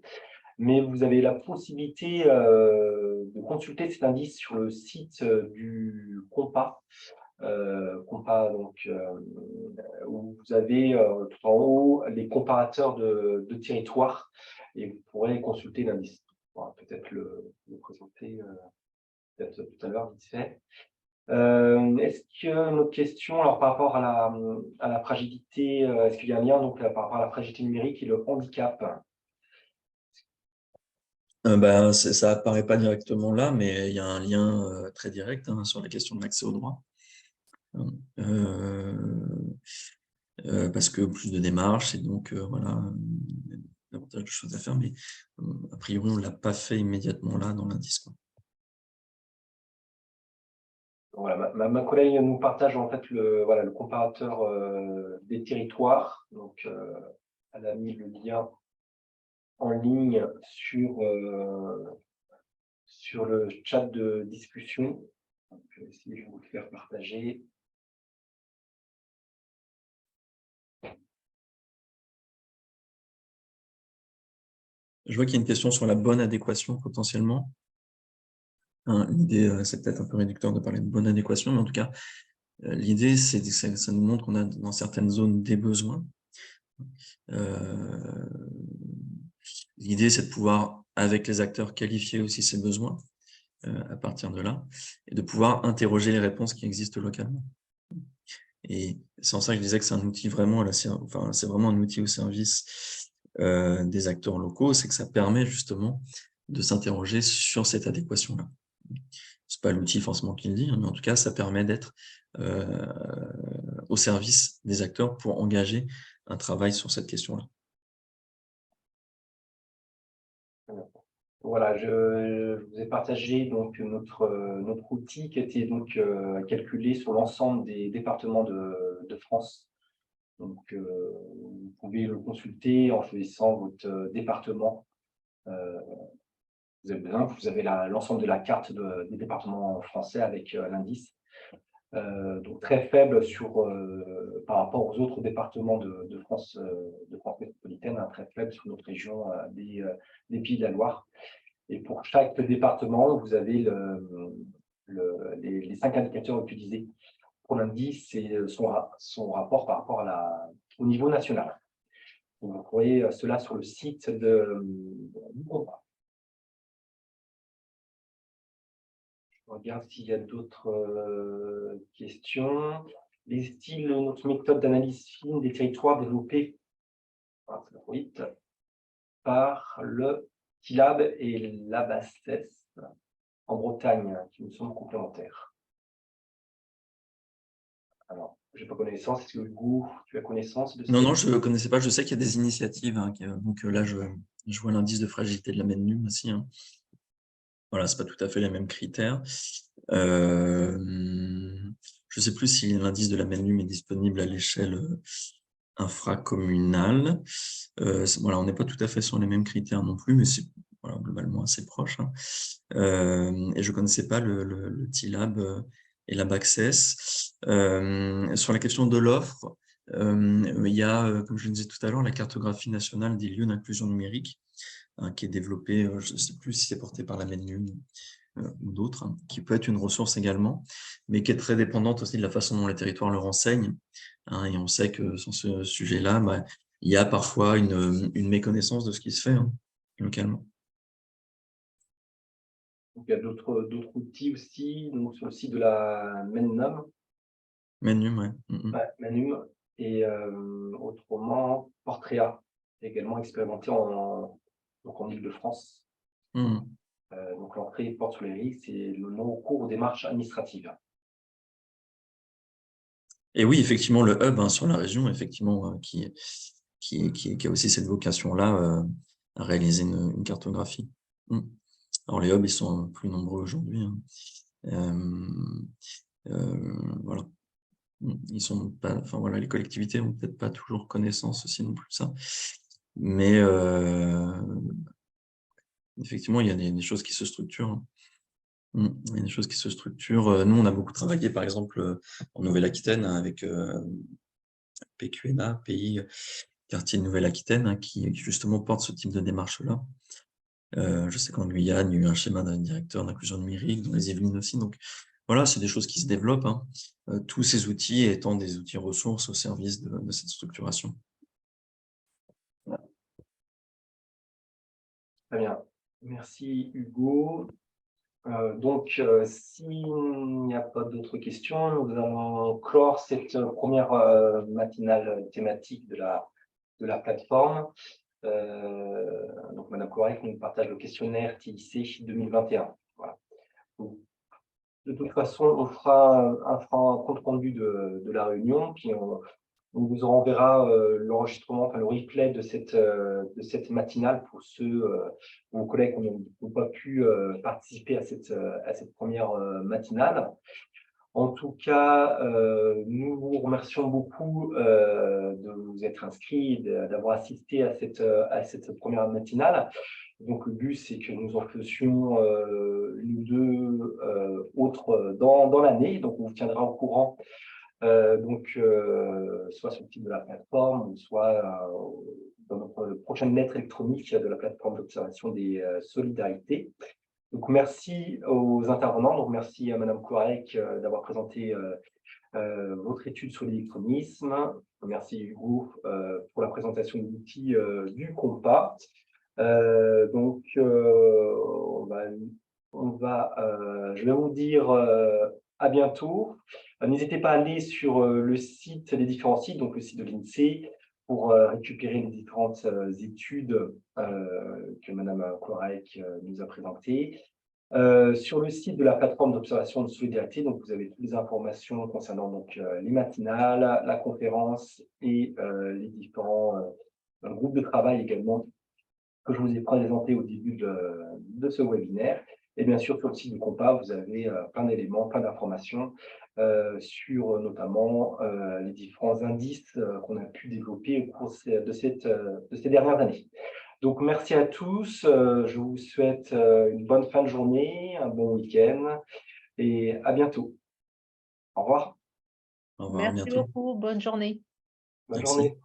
Mais vous avez la possibilité de consulter cet indice sur le site du COMPAS. où vous avez tout en haut les comparateurs de territoires et vous pourrez consulter l'indice. On va peut-être le présenter peut-être tout à l'heure, vite fait. Est-ce qu'il y a une autre question alors, par rapport à la fragilité, est-ce qu'il y a un lien donc, par rapport à la fragilité numérique et le handicap? Ça apparaît pas directement là, mais il y a un lien très direct sur la question de l'accès au droit. Parce que plus de démarches et donc voilà, davantage de choses à faire, mais a priori on ne l'a pas fait immédiatement là dans l'indice. Voilà, ma collègue nous partage en fait le comparateur des territoires. Donc, elle a mis le lien en ligne sur le chat de discussion. Donc, je vais essayer de vous le faire partager. Je vois qu'il y a une question sur la bonne adéquation potentiellement. L'idée, c'est peut-être un peu réducteur de parler de bonne adéquation, mais en tout cas, l'idée, c'est que ça nous montre qu'on a dans certaines zones des besoins. L'idée, c'est de pouvoir, avec les acteurs, qualifier aussi ces besoins à partir de là, et de pouvoir interroger les réponses qui existent localement. Et c'est en ça que je disais que c'est un outil vraiment, enfin, c'est vraiment un outil au service des acteurs locaux, c'est que ça permet justement de s'interroger sur cette adéquation-là. C'est pas l'outil forcément qui le dit, mais en tout cas, ça permet d'être au service des acteurs pour engager un travail sur cette question-là. Voilà, je vous ai partagé donc notre outil qui était donc calculé sur l'ensemble des départements de France. Donc, vous pouvez le consulter en choisissant votre département. Vous avez l'ensemble de la carte des départements français avec l'indice. Donc très faible par rapport aux autres départements de France métropolitaine, très faible sur notre région des Pays de la Loire. Et pour chaque département, vous avez les 5 indicateurs utilisés pour l'indice et son rapport par rapport au niveau national. Donc, vous trouvez cela sur le site du contrat. Je regarde s'il y a d'autres questions. Est-il notre méthode d'analyse fine des territoires développée par le TILAB et l'ABACES en Bretagne, qui nous semblent complémentaires? Alors, je n'ai pas connaissance. Est-ce que Hugo, tu as connaissance de ça? Non, je ne connaissais pas. Je sais qu'il y a des initiatives. Donc là, je vois l'indice de fragilité de la MENNUM aussi. Voilà, ce n'est pas tout à fait les mêmes critères. Je ne sais plus si l'indice de la MENNUM est disponible à l'échelle infracommunale. Voilà, on n'est pas tout à fait sur les mêmes critères non plus, mais c'est globalement assez proche. Et je ne connaissais pas le TILAB et la BACCES. Sur la question de l'offre, il y a, comme je le disais tout à l'heure, la cartographie nationale des lieux d'inclusion numérique, qui est développée, je ne sais plus si c'est porté par la MENNUM ou d'autres, qui peut être une ressource également, mais qui est très dépendante aussi de la façon dont les territoires le renseignent. Et on sait que sur ce sujet-là, il y a parfois une méconnaissance de ce qui se fait localement. Donc, il y a d'autres outils aussi, donc sur le site de la MENNUM. MENNUM, oui. MENNUM et autrement Portrea, également expérimenté en Île-de-France. Donc l'entrée porte sur les risques et le non-recours aux démarches administratives. Et oui, effectivement, le hub sur la région, effectivement, qui a aussi cette vocation-là à réaliser une cartographie. Alors les hubs, ils sont plus nombreux aujourd'hui. Voilà. Ils sont pas, enfin voilà, les collectivités n'ont peut-être pas toujours connaissance aussi non plus de ça. Mais effectivement, il y a des choses qui se structurent. Il y a des choses qui se structurent. Nous, on a beaucoup travaillé, par exemple, en Nouvelle-Aquitaine avec PQNA, Pays Quartier de Nouvelle-Aquitaine, qui justement porte ce type de démarche-là. Je sais qu'en Guyane, il y a eu un schéma d'un directeur d'inclusion numérique, dans les Yvelines aussi. Donc, voilà, c'est des choses qui se développent, hein, tous ces outils étant des outils ressources au service de cette structuration. Très bien. Merci Hugo. Donc, s'il n'y a pas d'autres questions, nous allons clore cette première matinale thématique de la plateforme. Donc, Madame Correc nous partage le questionnaire TIC 2021. Voilà. Donc, de toute façon, on fera un compte-rendu de la réunion, puis on vous renverra l'enregistrement, enfin le replay de cette matinale pour vos collègues qui n'ont pas pu participer à cette première matinale. En tout cas, nous vous remercions beaucoup de vous être inscrits, d'avoir assisté à cette première matinale. Donc, le but, c'est que nous en fassions une ou deux autres dans l'année. Donc, on vous tiendra au courant, soit sur le site de la plateforme, soit dans notre prochaine lettre électronique de la plateforme d'observation des solidarités. Donc, merci aux intervenants. Donc, merci à Madame Kouarek d'avoir présenté votre étude sur l'électronisme. Merci Hugo pour la présentation de l'outil du compas. Je vais vous dire à bientôt. N'hésitez pas à aller sur le site, les différents sites, donc le site de l'INSEE, pour récupérer les différentes études que Madame Kouarek nous a présentées. Sur le site de la plateforme d'observation de solidarité, donc vous avez toutes les informations concernant donc, les matinales, la conférence et les différents groupes de travail également que je vous ai présenté au début de ce webinaire. Et bien sûr, sur le site du compas, vous avez plein d'éléments, plein d'informations sur notamment les différents indices qu'on a pu développer au cours de ces dernières années. Donc, merci à tous. Je vous souhaite une bonne fin de journée, un bon week-end et à bientôt. Au revoir. Au revoir, à Merci bientôt. beaucoup. Bonne journée. Bonne Merci. journée.